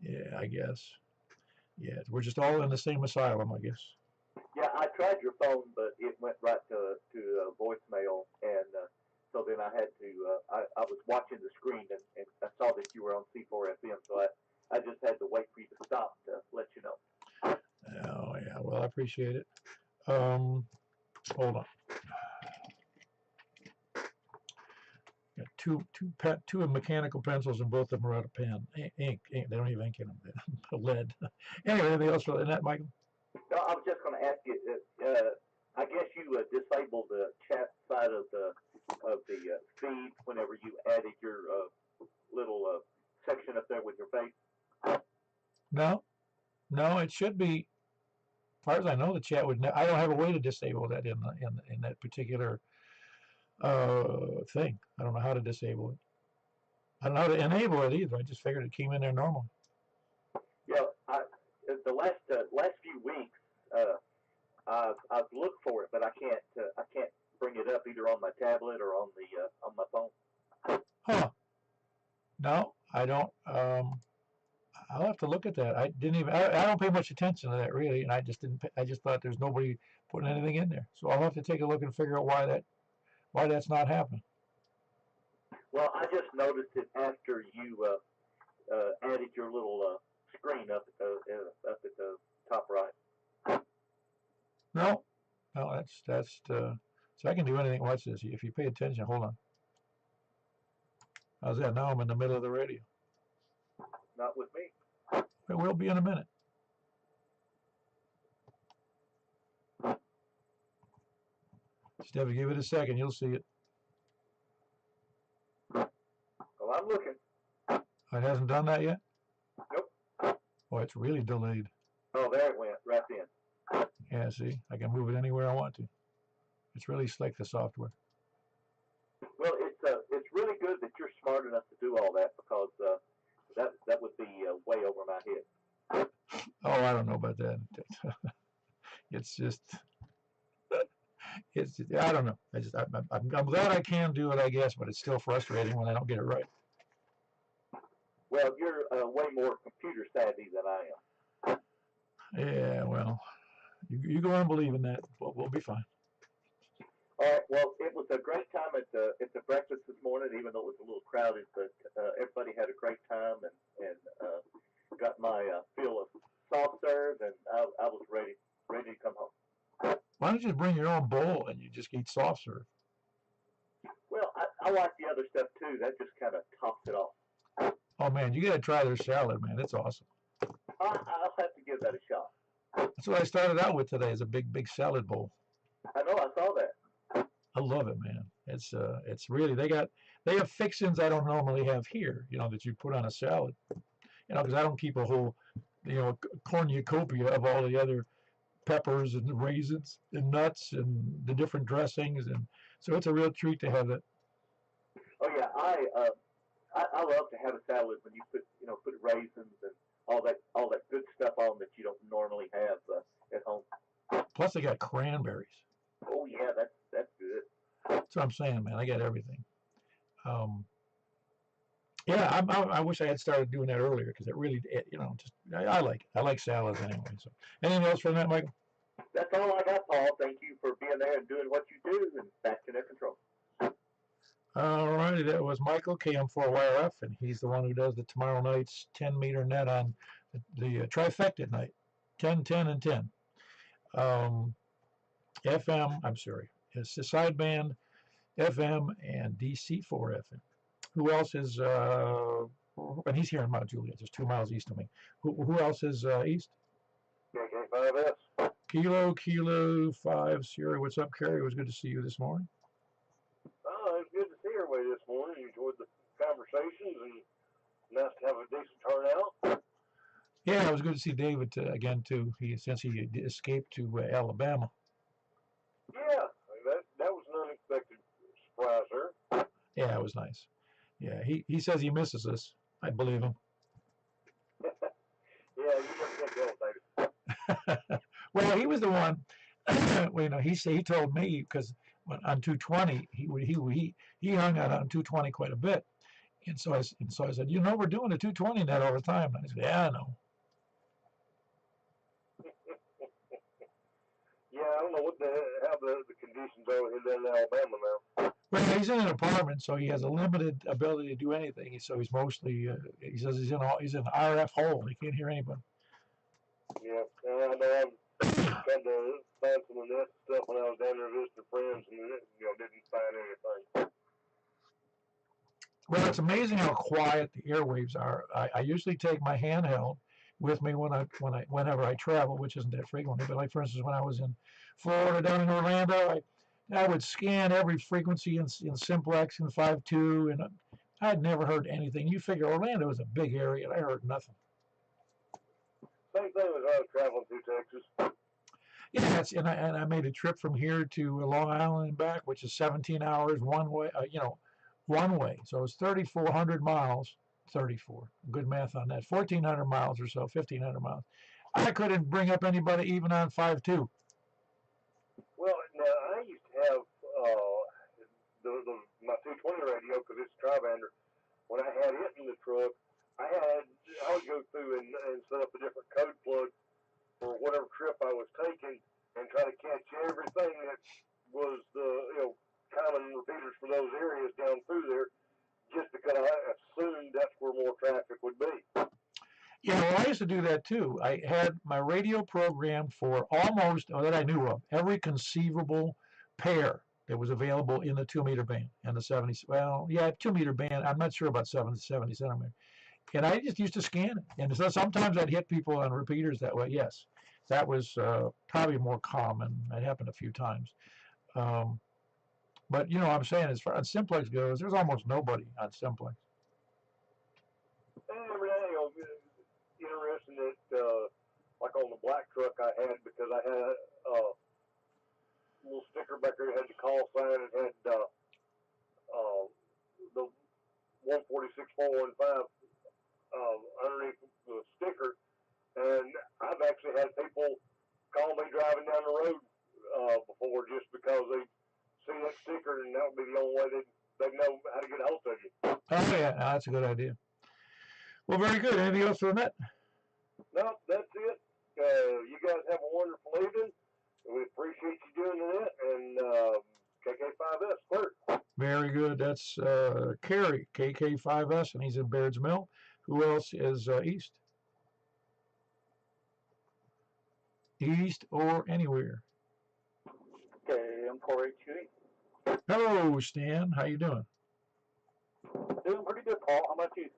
Yeah, I guess. Yeah, we're just all in the same asylum, I guess. Yeah, I tried your phone, but it went right to voicemail, and so then I had to. I was watching the screen, and I saw that you were on C4FM, so I just had to wait for you to stop to let you know. Oh yeah, well I appreciate it. Hold on. Got two mechanical pencils, and both of them are out of pen. Ink. They don't have ink in them. Lead. Anyway, anything else for that, Michael? No, I was just going to ask you. I guess you disabled the chat side of the feed whenever you added your little section up there with your face. No, it should be. As far as I know, the chat would. I don't have a way to disable that in that particular thing. I don't know how to disable it. I don't know how to enable it either. I just figured it came in there normal. Yeah, the last few weeks, I've looked for it, but I can't bring it up either on my tablet or on my phone. Huh? No, I don't. I'll have to look at that. I didn't even. I don't pay much attention to that really, and I just didn't. I just thought there's nobody putting anything in there. So I'll have to take a look and figure out why that's not happening. Well, I just noticed it after you added your little screen up at the top right. No, that's. So I can do anything. Watch this. If you pay attention, hold on. How's that? Now I'm in the middle of the radio. Not with me. It will be in a minute. Stevie, give it a second. You'll see it. Well, I'm looking. It hasn't done that yet? Nope. Oh, it's really delayed. Oh, there it went. Right in. Yeah, see? I can move it anywhere I want to. It's really slick, the software. Well, it's really good that you're smart enough to do all that, because that would be way over my head. Oh, I don't know about that. It's just, I don't know. I'm glad I can do it, I guess, but it's still frustrating when I don't get it right. Well, you're way more computer savvy than I am. Yeah, well, you go and believe in that. We'll be fine. All right. Well, it was a great time at the breakfast this morning, even though it was a little crowded. But everybody had a great time, and got my fill of soft serve, and I was ready to come home. Why don't you just bring your own bowl and you just eat soft serve? Well, I like the other stuff too. That just kind of tops it off. Oh man, you gotta try their salad, man. It's awesome. I'll have to give that a shot. That's what I started out with today, is a big salad bowl. I know, I saw that. I love it, man. It's really, they have fixings I don't normally have here, that you put on a salad. Because I don't keep a whole, cornucopia of all the other peppers and raisins and nuts and the different dressings, and so it's a real treat to have it. Oh yeah, I love to have a salad when you put raisins and all that good stuff on that you don't normally have at home. Plus, they got cranberries. Oh yeah, that's good. That's what I'm saying, man. I got everything. Yeah, I wish I had started doing that earlier, because it really, I like it. I like salads anyway. So, anything else from that, Michael? That's all I got, Paul. Thank you for being there and doing what you do, and back to net control. All righty, that was Michael, KM4YRF, and he's the one who does the tomorrow night's 10-meter net on the trifecta night, 10, 10, and 10. FM, I'm sorry, it's the sideband, FM, and DC4 FM. Who else is, and he's here in Mount Juliet, just 2 miles east of me. Who else is east? Okay. KK5S. Kilo 5 Sierra. What's up, Carrie? It was good to see you this morning. Oh, it's good to see everybody this morning. Enjoyed the conversations and nice to have a decent turnout. Yeah, it was good to see David again too. Since he escaped to Alabama. Yeah, that was an unexpected surprise there. Yeah, it was nice. Yeah, he says he misses us. I believe him. Yeah, you just can't tell, David. Well, he was the one. Well, you know, he told me because on 220 he hung out on 220 quite a bit, and so I said, you know, we're doing a 220 net all the time. And I said, yeah, I know. Yeah, I don't know how the conditions are in Alabama now. Well, he's in an apartment, so he has a limited ability to do anything. So he's mostly he says he's in an RF hole. He can't hear anybody. Yeah, I know. I'm trying to find some of that stuff when I was down there visiting friends, and didn't find anything. Well, it's amazing how quiet the airwaves are. I usually take my handheld with me whenever I travel, which isn't that frequently. But like for instance, when I was in Florida, down in Orlando, I would scan every frequency in Simplex and 5.2, and I'd never heard anything. You figure Orlando is a big area, and I heard nothing. Same thing as I was traveling through Texas. Yeah, and I made a trip from here to Long Island and back, which is 17 hours one way. One way. So it's 3,400 miles. 34. Good math on that. 1,400 miles or so. 1,500 miles. I couldn't bring up anybody even on 5.2. Well, now I used to have my 220 radio because it's a tri-bander. When I had it in the truck, I would go through and set up a different code plug for whatever trip I was taking and try to catch everything that was the common repeaters for those areas down through there, just because I assumed that's where more traffic would be. Yeah, well, I used to do that too. I had my radio programmed for almost, that I knew of, every conceivable pair that was available in the 2-meter band and the 70. Well, yeah, 2-meter band. I'm not sure about 70 centimeter. And I just used to scan it. And so sometimes I'd hit people on repeaters that way. Yes, that was probably more common. It happened a few times. But, I'm saying as far as Simplex goes, there's almost nobody on Simplex. Interesting that, like on the black truck I had, because I had a little sticker back there that had the call sign. It had the 146.415 underneath the sticker. And I've actually had people call me driving down the road before just because they see that sticker, and that would be the only way they'd know how to get a hold of you. Oh, yeah, that's a good idea. Well, very good. Anything else for the net? No, that's it. You guys have a wonderful evening. We appreciate you doing that, and KK5S, clear. Very good. That's Kerry, KK5S, and he's in Baird's Mill. Who else is east? East or anywhere? Okay, I'm 4HQE. Hello, Stan. How you doing? Doing pretty good, Paul. How about you?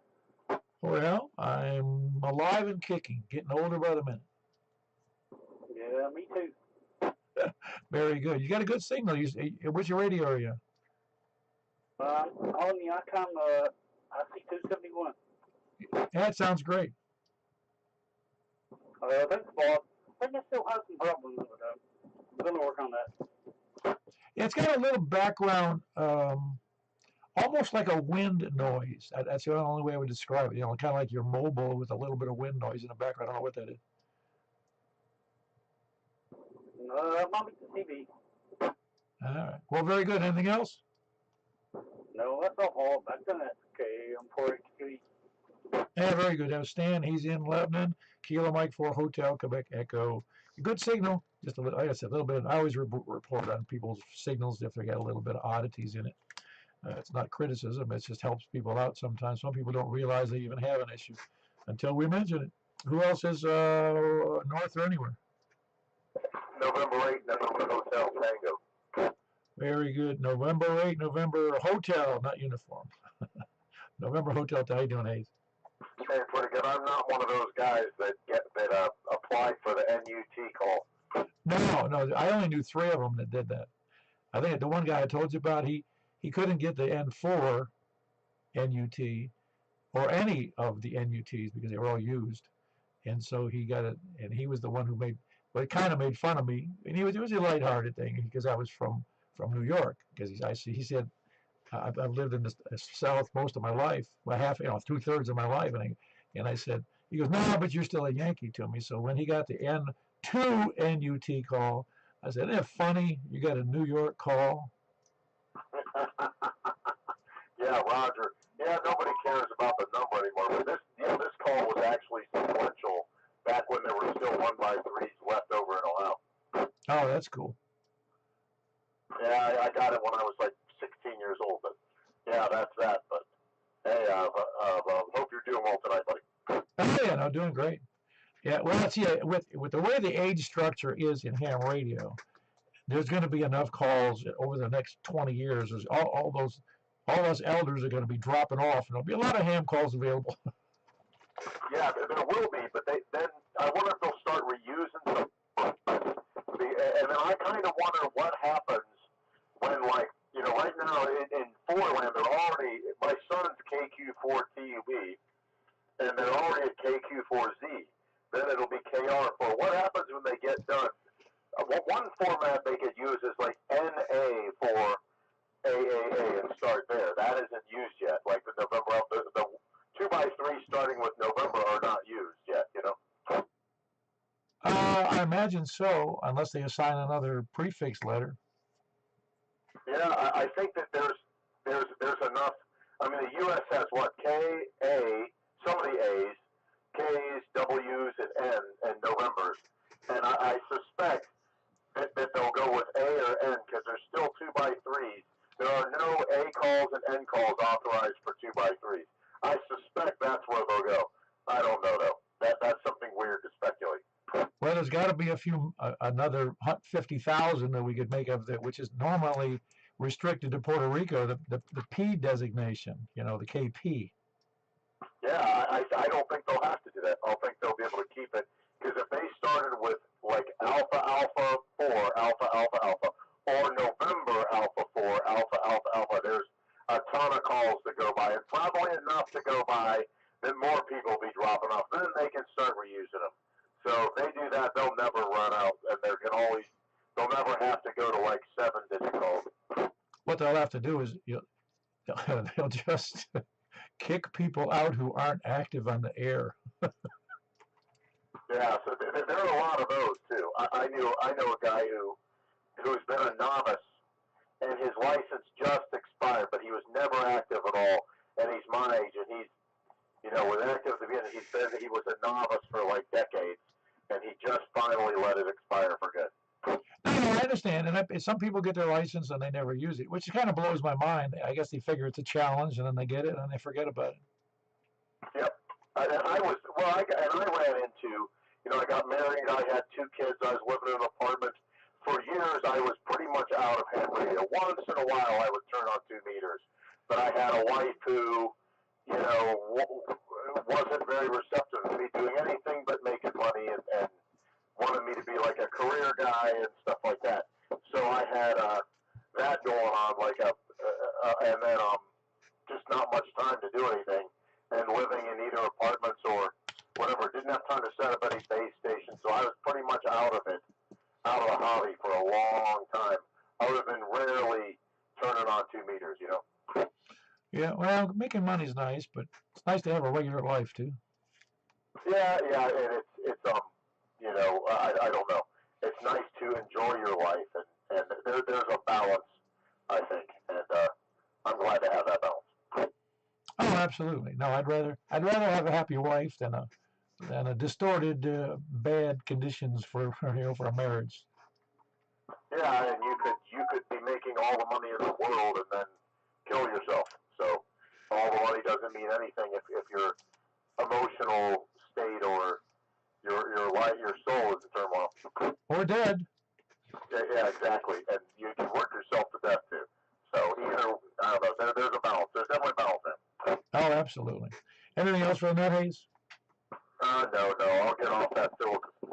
Well, I'm alive and kicking, getting older by the minute. Yeah, me too. Very good. You got a good signal. What's your radio area? On the Icon IC271. That sounds great. Thanks, Bob. I think I still have some problems with it. I'm going to work on that. Yeah, it's got a little background, almost like a wind noise. That's the only way I would describe it. Kind of like your mobile with a little bit of wind noise in the background. I don't know what that is. Might be the TV. All right. Well, very good. Anything else? No, that's all, Paul. Back to that. Okay, I'm 4HQE. Yeah, very good. Now, Stan, he's in Lebanon. Kilo Mike 4 Hotel, Quebec Echo. Good signal. Just a little, like I said, a little bit. I always report on people's signals if they got a little bit of oddities in it. It's not criticism. It just helps people out sometimes. Some people don't realize they even have an issue until we mention it. Who else is north or anywhere? November 8th, November Hotel Tango. Very good. November 8th, November Hotel, not uniform. November Hotel. How you doing, Hayes? Hey, pretty good. I'm not one of those guys that applied for the NUT call. No, I only knew 3 of them that did that. I think the one guy I told you about, he couldn't get the N4 NUT or any of the NUTs because they were all used, and so he got it. And he was the one who it kind of made fun of me, and it was a lighthearted thing because I was from New York. Because he said I've lived in the South most of my life, well, 2/3 of my life, and I said, he goes, no, but you're still a Yankee to me. So when he got the N2 NUT call, I said, isn't it funny? You got a New York call. Yeah, Roger. Yeah, nobody cares about the number anymore. But this call was actually sequential back when there were still 1x3s left over in Ohio. Oh, that's cool. Yeah, I got it when I was like 16 years old. But yeah, that's that. But hey, hope you're doing well tonight, buddy. Oh, yeah, no, doing great. Yeah, well, let's see, with the way the age structure is in ham radio, there's going to be enough calls over the next 20 years. There's all those elders are going to be dropping off, and there'll be a lot of ham calls available. Yeah, there will be, but then I wonder if they'll start reusing some. And then I kind of wonder what happens when, like, right now in Foreland, they're already, my son's KQ4TUB, and they're already at KQ4Z. Then it'll be KR4. What happens when they get done? One format they could use is like NA for AAA and start there. That isn't used yet. Like the November, the 2x3 starting with November are not used yet, I imagine so, unless they assign another prefix letter. Yeah, I think that there's enough. I mean, the U.S. has what, K, A, some of the A's, K's, W's, and N, and Novembers. And I suspect that they'll go with A or N because there's still 2x3s. There are no A calls and N calls authorized for 2x3s. I suspect that's where they'll go. I don't know, though. That's something weird to speculate. Well, there's got to be another 50,000 that we could make of that, which is normally restricted to Puerto Rico, the P designation, the KP. Yeah, I don't think they'll have to do that. I don't think they'll be able to keep it, because if they started with like Alpha Alpha 4, Alpha Alpha Alpha, or November Alpha 4, Alpha Alpha Alpha, there's a ton of calls to go by, and probably enough to go by that more people will be dropping off. Then they can start reusing them. So if they do that, they'll never run out, and they'll never have to go to like 7-digit calls. What they'll have to do is they'll just kick people out who aren't active on the air. Yeah, so there are a lot of those too. I know a guy who's been a novice, and his license just expired, but he was never active at all, and he's my age, and he's was active at the beginning. He said that he was a novice for like decades, and he just finally let it expire for good. I understand, and some people get their license and they never use it, which kind of blows my mind. I guess they figure it's a challenge, and then they get it and they forget about it. Yep. And I ran into, I got married, I had 2 kids, I was living in an apartment. For years, I was pretty much out of ham radio. Once in a while, I would turn on 2 meters. But I had a wife who, wasn't very receptive to me doing anything but making money and wanted me to be like a career guy and stuff like that. So I had that going on, and then just not much time to do anything, and living in either apartments or whatever. Didn't have time to set up any base stations, so I was pretty much out of the hobby for a long time, other than rarely turning on 2 meters, Yeah, well, making money's nice, but it's nice to have a regular life too. Yeah, and it's I don't know. It's nice to enjoy your life, and there's a balance, I think, and I'm glad to have that balance. Oh, absolutely. No, I'd rather have a happy wife than a distorted, bad conditions for a marriage. Yeah, and you could be making all the money in the world and then kill yourself. So all the money doesn't mean anything if your emotional state or your life, your soul is in turmoil. Or dead. Yeah, exactly. And you can work yourself to death too. So either, I don't know, there's a balance. There's definitely a balance there. Oh, absolutely. Anything else for the net, Hayes? No. I'll get off that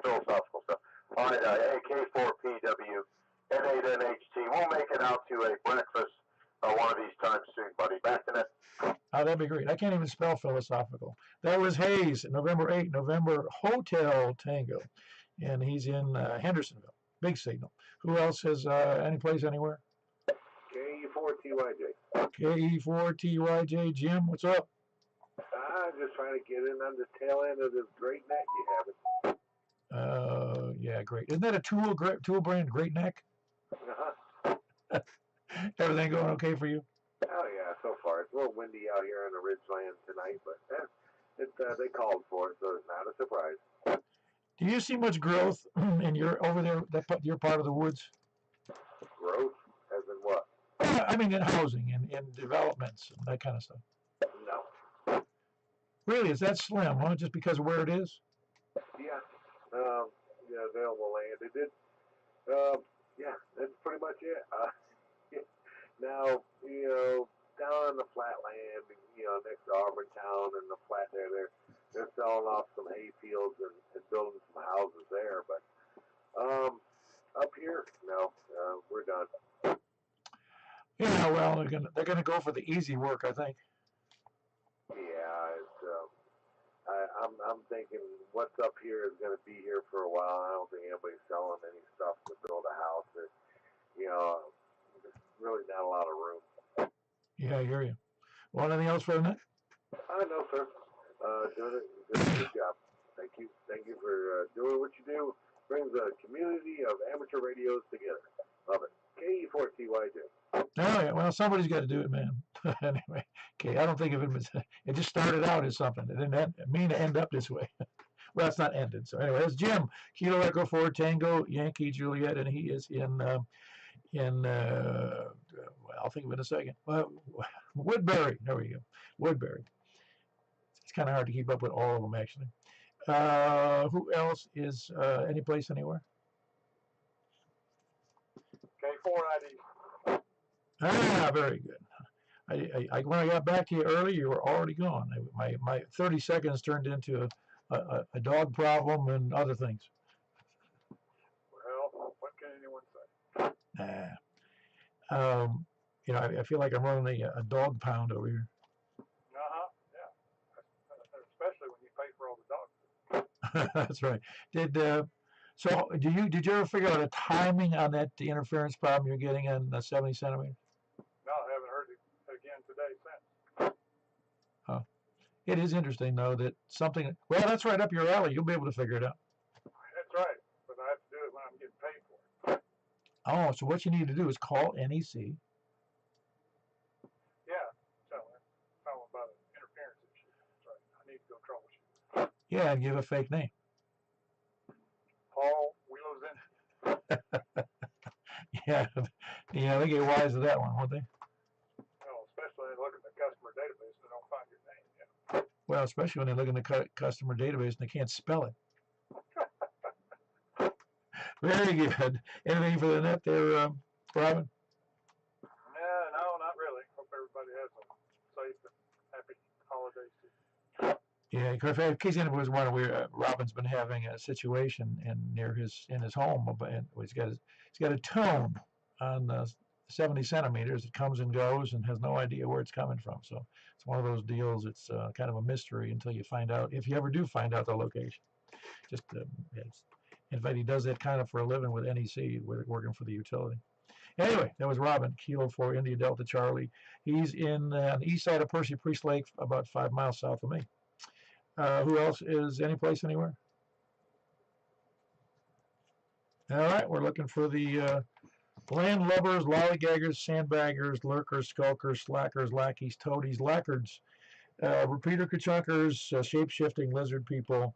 philosophical stuff. All right, AK4PW, N8NHT. We'll make it out to a breakfast one of these times soon, buddy. Back to that. Oh, that'd be great. I can't even spell philosophical. That was Hayes, November 8, November Hotel Tango. And he's in Hendersonville. Big signal. Who else has any place anywhere? KE4TYJ. KE4TYJ. Jim, what's up? I'm just trying to get in on the tail end of this great neck you have. Yeah, great. Isn't that a tool brand, Great Neck? Uh-huh. Everything going okay for you? Oh, yeah, so far. It's a little windy out here on the ridgeland tonight, but they called for it, so it's not a surprise. Do you see much growth in over there, your part of the woods? Growth? As in what? I mean, in housing and developments and that kind of stuff. No. Really, is that slim, huh? Just because of where it is? Yeah. Yeah, available land. It did. Yeah, that's pretty much it. Now, down on the flatland, next to Auburn Town and the flat there, they're selling off some hay fields and building some houses there. But up here, no, we're done. Yeah, well, they're gonna go for the easy work, I think. Yeah, I'm thinking what's up here is going to be here for a while. I don't think anybody's selling any stuff to build a house. There's really not a lot of room. Yeah, I hear you. Want anything else for the night? No, sir. Doing a good job. Thank you for doing what you do. Brings a community of amateur radios together. Love it. KE4TYJ. Oh, yeah, well, somebody's got to do it, man. Anyway, okay, I don't think of it as, it just started out as something. It didn't mean to end up this way. Well, it's not ended. So anyway, that's Jim, Kilo Echo 4 Tango, Yankee Juliet, and he is well, I'll think of it in a second. Woodbury, there we go, Woodbury. It's kind of hard to keep up with all of them, actually. Who else is any place, anywhere? K4ID. Ah, very good. When I got back to you early, you were already gone. My 30 seconds turned into a dog problem and other things. Well, what can anyone say? Nah. I feel like I'm running a dog pound over here. Yeah. Especially when you pay for all the dog food. That's right. Did you ever figure out a timing on that interference problem you're getting on 70 centimeters? No, I haven't heard it again today since. It is interesting, though, that something, well, that's right up your alley. You'll be able to figure it out. That's right, but I have to do it when I'm getting paid for it. Oh, so what you need to do is call NEC. Yeah, tell them about an interference issue. That's right. I need to go troubleshoot. Yeah, and give a fake name. Paul Wheelos in. Yeah, they get wise to that one, won't they? Well, especially when they look at the customer database and they don't find your name. Yeah. Well, especially when they look in the customer database and they can't spell it. Very good. Anything for the net there, Robin? No, not really. Hope everybody has a safe and happy holiday season. Yeah, in case anyone was wondering, Robin's been having a situation in his home, and he's got a tone on 70 centimeters. It comes and goes, and has no idea where it's coming from. So it's one of those deals. It's kind of a mystery until you find out, if you ever do find out the location. In fact, he does that kind of for a living with NEC, working for the utility. Anyway, that was Robin, Kilo 4 India Delta Charlie. He's on the east side of Percy Priest Lake, about 5 miles south of me. Who else is any place anywhere? All right, we're looking for the landlubbers, lollygaggers, sandbaggers, lurkers, skulkers, slackers, lackeys, toadies, lackards, repeater kachunkers, shape-shifting lizard people,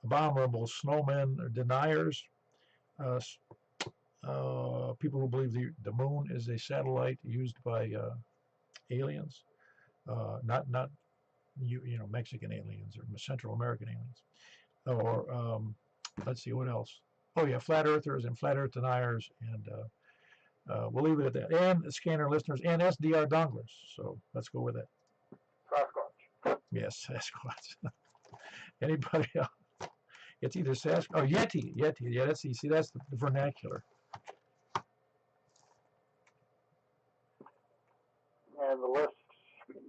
abominable snowmen, deniers, people who believe the moon is a satellite used by aliens, not Mexican aliens or Central American aliens, or let's see what else. Oh yeah, flat earthers and flat earth deniers, and we'll leave it at that. And scanner listeners and SDR donglers. So let's go with that. Yes, Sasquatch. Anybody else? It's either Sasquatch or Yeti. Yeti. Yeah, that's see, that's the vernacular. And the list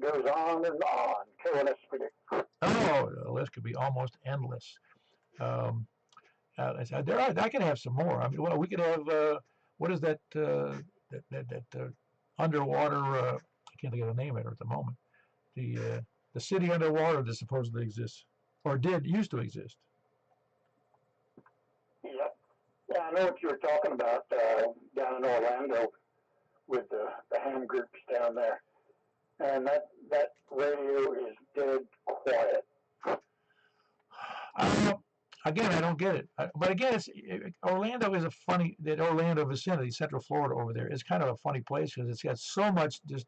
goes on and on. KLS predict. Oh, the list could be almost endless. Um, I can have some more. I mean, well, we could have what is that that underwater? I can't think of the name of it at the moment. The city underwater that supposedly exists or used to exist. Yep. Yeah, I know what you were talking about down in Orlando with the ham groups down there. And that radio is dead quiet. Again, I don't get it. But again, Orlando is that Orlando vicinity, Central Florida over there, is kind of a funny place because it's got so much just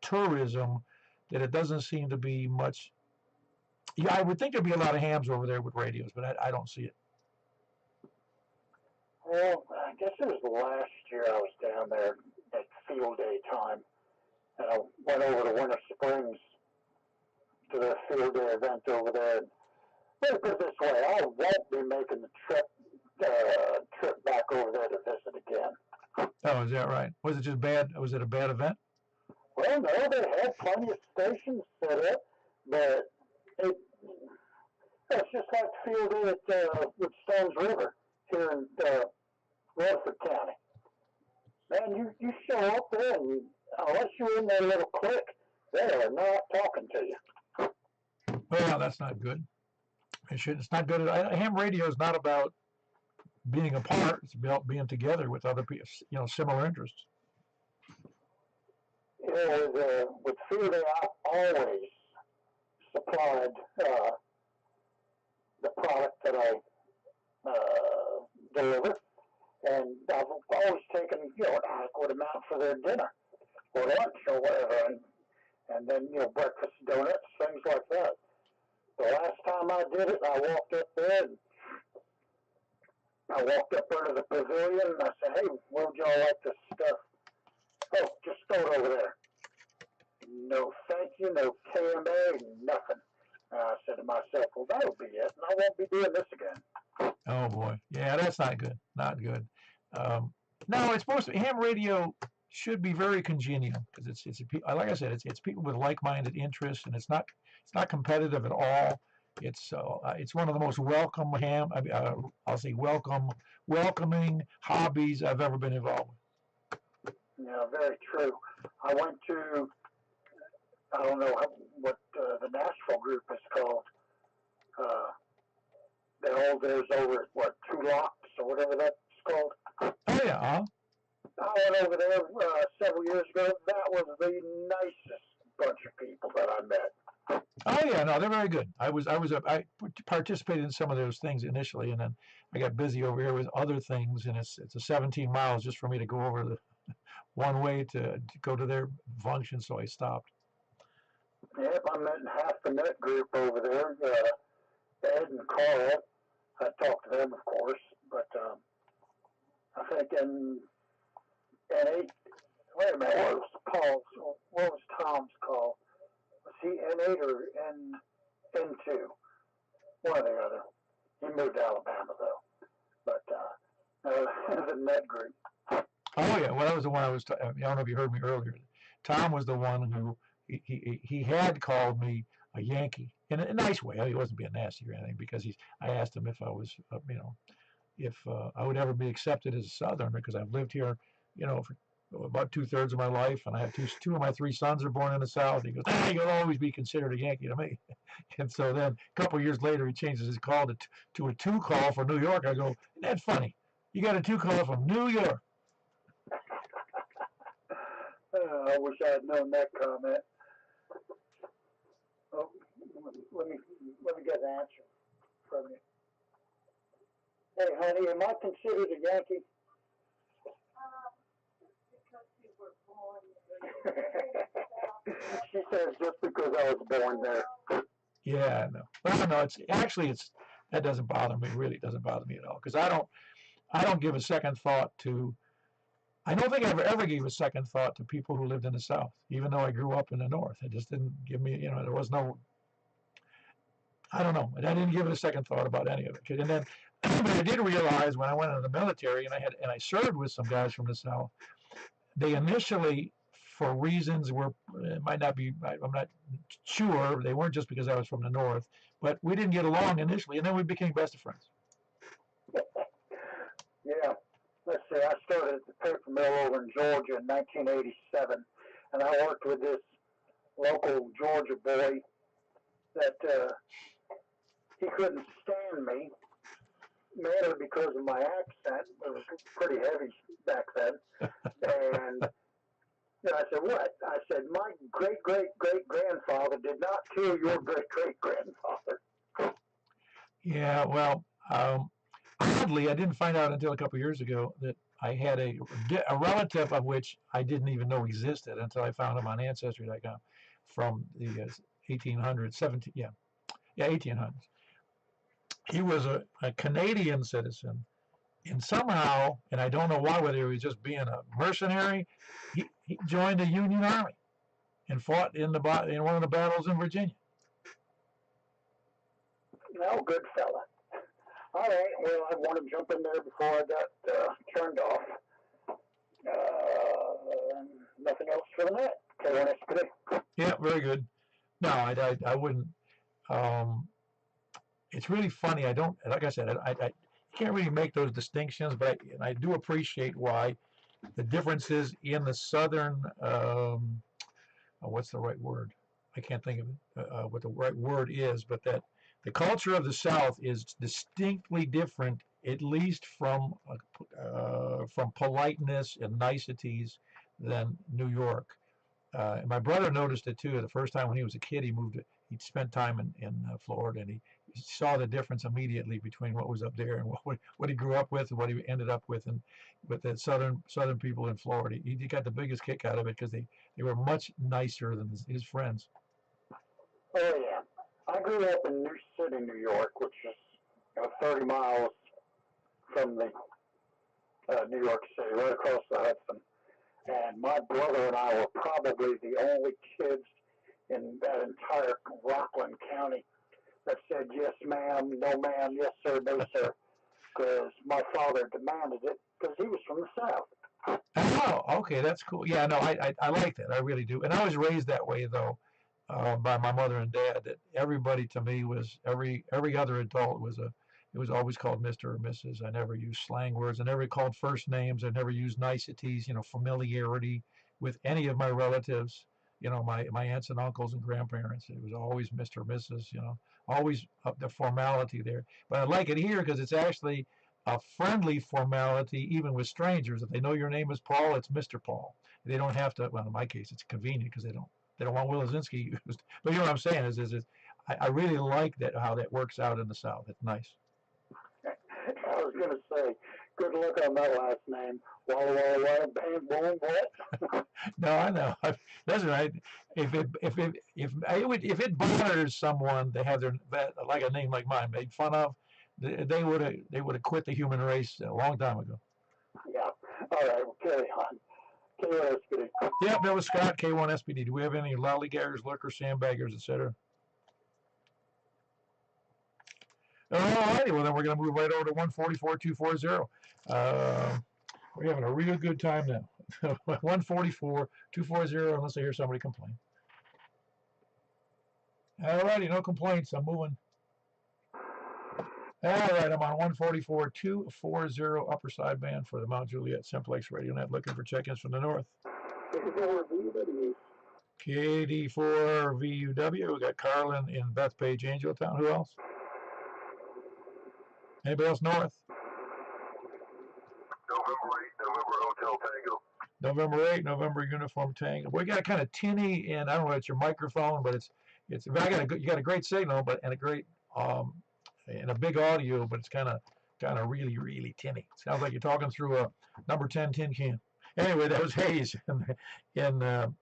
tourism that it doesn't seem to be much. Yeah, I would think there'd be a lot of hams over there with radios, but I don't see it. Well, I guess it was last year I was down there at field day time. And I went over to Winter Springs to the field day event over there. Let's put it this way, I won't be making the trip back over there to visit again. Oh, is that right? Was it just bad? Was it a bad event? Well, no, they had plenty of stations set up, but it's just like field day with Stones River here in Rutherford County. Man, you show up there, and unless you're in their little clique, they are not talking to you. Well, that's not good. It's not good. Ham radio is not about being apart. It's about being together with other people, similar interests. With field day, I've always supplied the product that I deliver, and I've always taken an adequate amount for their dinner or lunch or whatever, and then breakfast, donuts, things like that. The last time I did it, I walked up there and I walked up there to the pavilion and I said, "Hey, where would y'all like this stuff?" "Oh, just throw it over there." No thank you, no KMA, nothing. I said to myself, well, that'll be it, and I won't be doing this again. Oh boy, yeah, that's not good. Not good. No, it's supposed to. Ham radio should be very congenial because it's like I said, it's people with like-minded interests, and it's not competitive at all. It's one of the most welcome I'll say welcoming hobbies I've ever been involved with. Yeah, very true. I went to, I don't know what the Nashville group is called. There's over at Two Locks or whatever that's called. Oh yeah. I went over there several years ago. That was the nicest bunch of people that I met. Oh yeah, no, they're very good. I participated in some of those things initially, and then I got busy over here with other things, and it's a 17 miles just for me to go over the one way to go to their function, so I stopped. Yep, I met half the net group over there. Ed and Carl. I talked to them, of course, but I think in eight. Wait a minute, what was Paul's? What was Tom's call? Was he N8 or N2? One or the other. He moved to Alabama though, but the net group. Oh yeah, well that was the one I don't know if you heard me earlier. Tom was the one who he had called me a Yankee in a nice way. He wasn't being nasty or anything because I asked him if I was if I would ever be accepted as a Southerner because I've lived here for about 2/3 of my life, and I have two of my 3 sons are born in the South. He goes, you'll always be considered a Yankee to me. And so then a couple of years later, he changes his call to a 2 call for New York. I go, isn't that funny? You got a 2 call from New York. I wish I had known that comment. Oh, let me get an answer from you. Hey, honey, am I considered a Yankee? Because you were born. She says just because I was born there. Yeah, no. Well, no, that doesn't bother me. Really doesn't bother me at all because I don't give a second thought to. I don't think I ever gave a second thought to people who lived in the South, even though I grew up in the North. It just didn't give me, there was no I don't know. And I didn't give it a second thought about any of it. And then, but I did realize when I went into the military and I served with some guys from the South. They initially, for reasons it might not be, I'm not sure. They weren't just because I was from the North, but we didn't get along initially, and then we became best of friends. Yeah. Let's see, I started at the paper mill over in Georgia in 1987, and I worked with this local Georgia boy that he couldn't stand me, mainly because of my accent. It was pretty heavy back then. And I said, what? I said, my great-great-great-grandfather did not kill your great-great-grandfather. Yeah, well, oddly, I didn't find out until a couple of years ago that I had a relative of which I didn't even know existed until I found him on Ancestry.com from the 1800s, 1800s. He was a Canadian citizen, and somehow, and I don't know why, whether he was just being a mercenary, he joined the Union Army and fought in one of the battles in Virginia. No, good fella. All right, well, I want to jump in there before I got turned off. Nothing else for the net. K1SPD. Yeah, very good. No, I wouldn't. It's really funny. I don't, like I said, I can't really make those distinctions, but I do appreciate why the differences in the southern, what's the right word? I can't think of it, what the right word is, but that the culture of the South is distinctly different, at least from politeness and niceties, than New York. And my brother noticed it too. The first time when he was a kid, he spent time in Florida, and he saw the difference immediately between what was up there and what he grew up with and what he ended up with, and with the southern people in Florida. He got the biggest kick out of it because they were much nicer than his friends. Oh yeah, I grew up in New City, New York, which is 30 miles from the New York City, right across the Hudson. And my brother and I were probably the only kids in that entire Rockland County that said, yes, ma'am, no, ma'am, yes, sir, no, sir, because my father demanded it because he was from the South. Oh, okay, that's cool. Yeah, no, I like that. I really do. And I was raised that way, though, by my mother and dad, that everybody to me was, every other adult it was always called Mr. or Mrs. I never used slang words. I never called first names. I never used niceties, familiarity with any of my relatives, my aunts and uncles and grandparents. It was always Mr. or Mrs., always the formality there. But I like it here because it's actually a friendly formality, even with strangers. If they know your name is Paul, it's Mr. Paul. They don't have to, well, in my case, it's convenient because they don't want Wilozinski used. But you know what I'm saying is I really like that, how that works out in the South. It's nice. I was going to say, good luck on that last name. Walla walla walla, bang boom, what? No, I know. That's right. If it bothers someone to have like a name like mine made fun of, they would have quit the human race a long time ago. Yeah. All right, we'll carry on. K1SPD. Yep, that was Scott, K1SPD. Do we have any lollygaggers, lurkers, sandbaggers, etc.? All righty, well then we're going to move right over to 144-240. We're having a real good time now. 144-240, unless I hear somebody complain. All righty, no complaints. I'm moving. All right, I'm on 144-240 upper sideband for the Mount Juliet Simplex Radio Net, looking for check-ins from the north. KD4VUW. We got Carlin in Bethpage, Angeltown. Who else? Anybody else north? November 8, November Hotel Tango. November 8, November Uniform Tango. We got kind of tinny, and I don't know if it's your microphone, but you got a great signal, and a great and a big audio, but it's kind of really, really tinny. Sounds like you're talking through a number 10 tin can. Anyway, that was Hayes yeah, I'll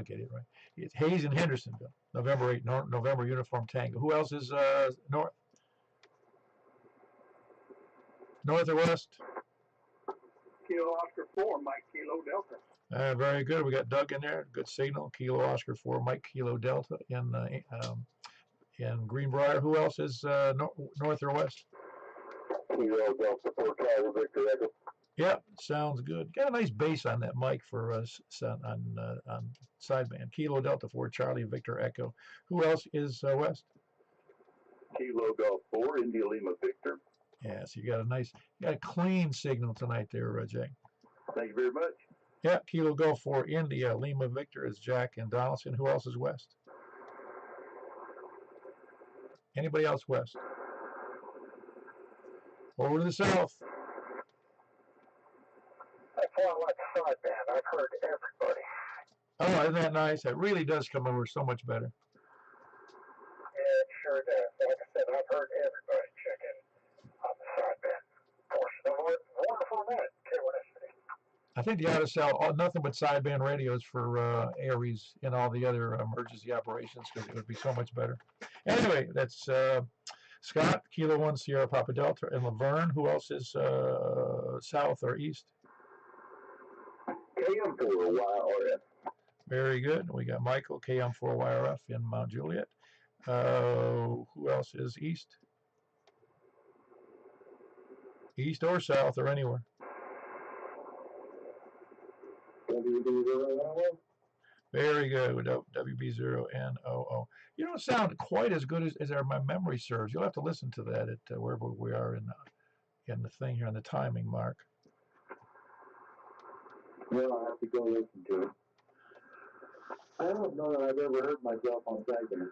get it right. It's Hayes in Hendersonville. November 8, November Uniform Tango. Who else is north? North or west? Kilo Oscar 4, Mike Kilo Delta. Very good. We got Doug in there. Good signal. Kilo Oscar 4, Mike Kilo Delta in in Greenbrier. Who else is north or west? Kilo Delta 4 Charlie Victor Echo. Yep, sounds good. Got a nice bass on that mic for us on sideband. Kilo Delta 4 Charlie Victor Echo. Who else is west? Kilo Golf 4 India Lima Victor. Yeah, so you got a clean signal tonight there, Jay. Thank you very much. Yeah, Kilo Golf 4 India Lima Victor is Jack and Donaldson. Who else is west? Anybody else west? Over to the south. That's why I like sideband. I've heard everybody. Oh, isn't that nice? It really does come over so much better. Yeah, it sure does. Like I said, I've heard everybody check in on the sideband portion of it. Wonderful net, K1SD. I think they ought to sell nothing but sideband radios for Aries and all the other emergency operations because it would be so much better. Anyway, that's Scott, Kilo 1 Sierra Papa Delta, and Laverne. Who else is south or east? KM4YRF. Very good. We got Michael, KM4YRF in Mount Juliet. Who else is east? East or south or anywhere? Very good with WB0NOO. You don't sound quite as good as my memory serves. You'll have to listen to that at wherever we are in the thing here on the timing mark. Well, I'll have to go listen to it. I don't know that I've ever heard myself on sideband.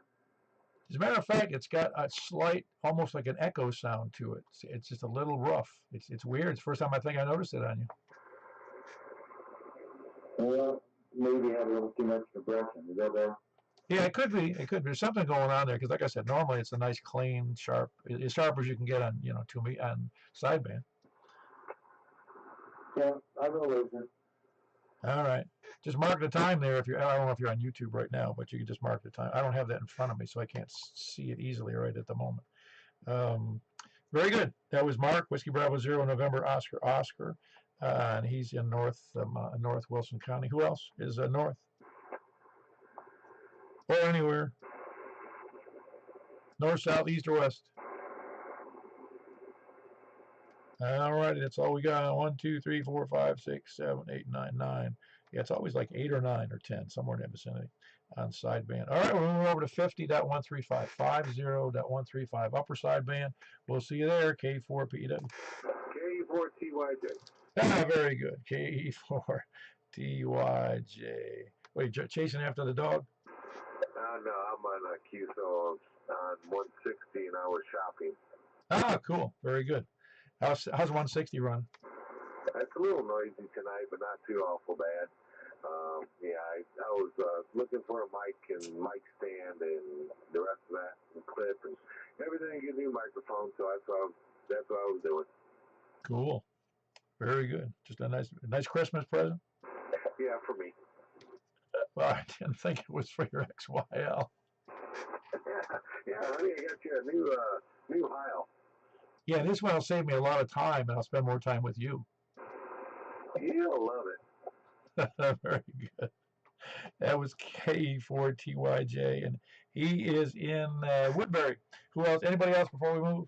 As a matter of fact, it's got a slight, almost like an echo sound to it. It's just a little rough. It's weird. It's the first time I think I noticed it on you. Well, maybe have a little too much compression. Is that right? Yeah, it could be. It could be. There's something going on there because, like I said, normally it's a nice, clean, sharp, as sharp as you can get on, on sideband. Yeah, I will listen. All right. Just mark the time there. I don't know if you're on YouTube right now, but you can just mark the time. I don't have that in front of me, so I can't see it easily right at the moment. Very good. That was Mark, Whiskey Bravo 0, November, Oscar. And he's in North Wilson County. Who else is north? Or anywhere? North, south, east, or west? All righty, that's all we got. 1, 2, 3, 4, 5, 6, 7, 8, 9, 9. Yeah, it's always like 8 or 9 or 10, somewhere in that vicinity on sideband. All right, we're moving over to 50.135, 50.135 upper sideband. We'll see you there, K4PW. K4TYJ. Ah, very good. K4TYJ. Wait, chasing after the dog? No, I'm on a QSO on 160 and I was shopping. Ah, cool. Very good. How's 160 run? It's a little noisy tonight, but not too awful bad. I was looking for a mic and mic stand and the rest of that and clip and everything. Get a new microphone, so that's what I was doing. Cool. Very good. Just a nice Christmas present. Yeah, for me. Well, I didn't think it was for your ex-YL. Yeah, honey, I got you a new Heil. Yeah, this one will save me a lot of time, and I'll spend more time with you. You'll love it. Very good. That was K4TYJ, and he is in Woodbury. Who else? Anybody else before we move?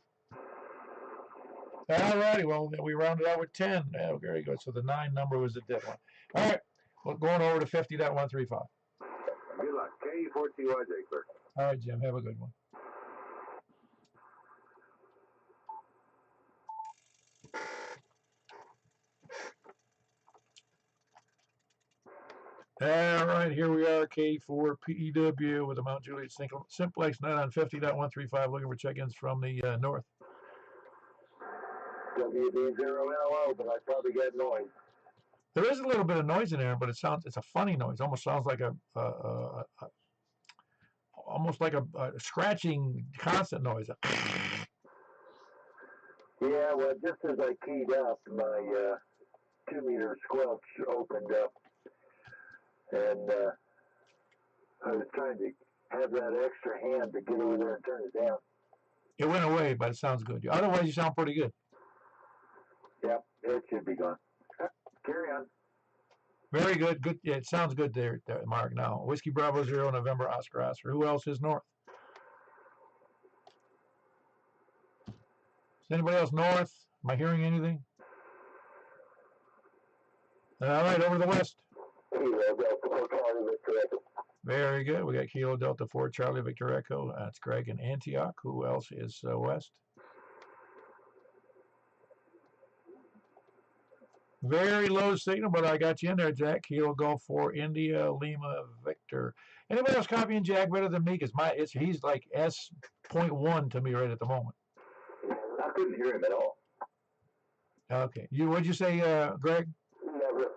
All righty. Well, we rounded out with 10. Oh, very good. So the 9 number was a dead one. All right. Well, going over to 50.135. Good luck. K4TYJ, sir. All right, Jim. Have a good one. All right, here we are, K4PEW with the Mount Juliet Simplex net on 50.135, looking for check-ins from the north. WB0LO, but I probably got noise. There is a little bit of noise in there, but it's a funny noise. Almost sounds like almost like a scratching, constant noise. Yeah, well, just as I keyed up, my 2-meter squelch opened up, and I was trying to have that extra hand to get over there and turn it down. It went away, but it sounds good. Otherwise, you sound pretty good. Yep, it should be gone. Carry on. Very good. Good. Yeah, it sounds good there, Mark. Now, Whiskey Bravo 0, November, Oscar. Who else is north? Is anybody else north? Am I hearing anything? All right, over to the west. Kilo Delta 4 Charlie Victor Echo. Very good. We got Kilo Delta 4 Charlie Victor Echo. That's Greg in Antioch. Who else is west? Very low signal, but I got you in there, Jack. Kilo Golf 4 India Lima Victor. Anybody else copying Jack better than me? Because he's like S.1 to me right at the moment. I couldn't hear him at all. Okay. What'd you say, Greg? Never.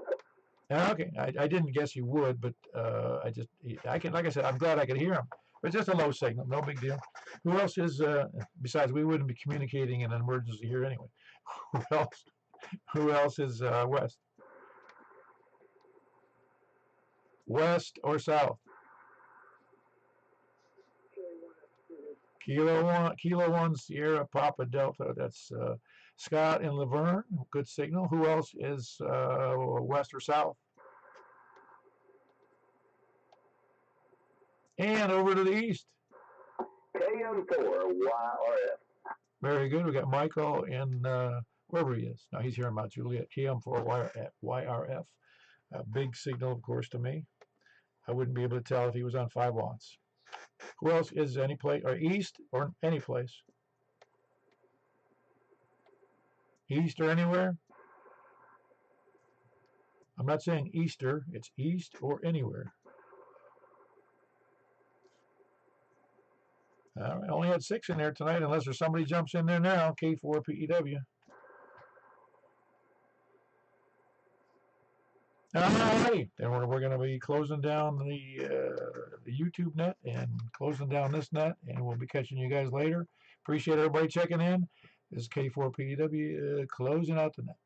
Okay. I didn't guess you would, but like I said, I'm glad I could hear him. But just a low signal, no big deal. Who else is, besides we wouldn't be communicating in an emergency here anyway. Who else is west? West or south? Kilo 1 Sierra Papa Delta. That's Scott in Laverne. Good signal. Who else is west or south? And over to the east. KM4 YRF. Very good. We got Michael in wherever he is. No, he's here in Mount Juliet. KM4 YRF. A big signal, of course, to me. I wouldn't be able to tell if he was on 5 watts. Who else is any place, or east or any place? East or anywhere? I'm not saying Easter, it's east or anywhere. All right, I only had 6 in there tonight, unless there's somebody jumps in there now. K4PEW. All right, then we're going to be closing down the YouTube net and closing down this net, and we'll be catching you guys later. Appreciate everybody checking in. This is K4PEW closing out the net.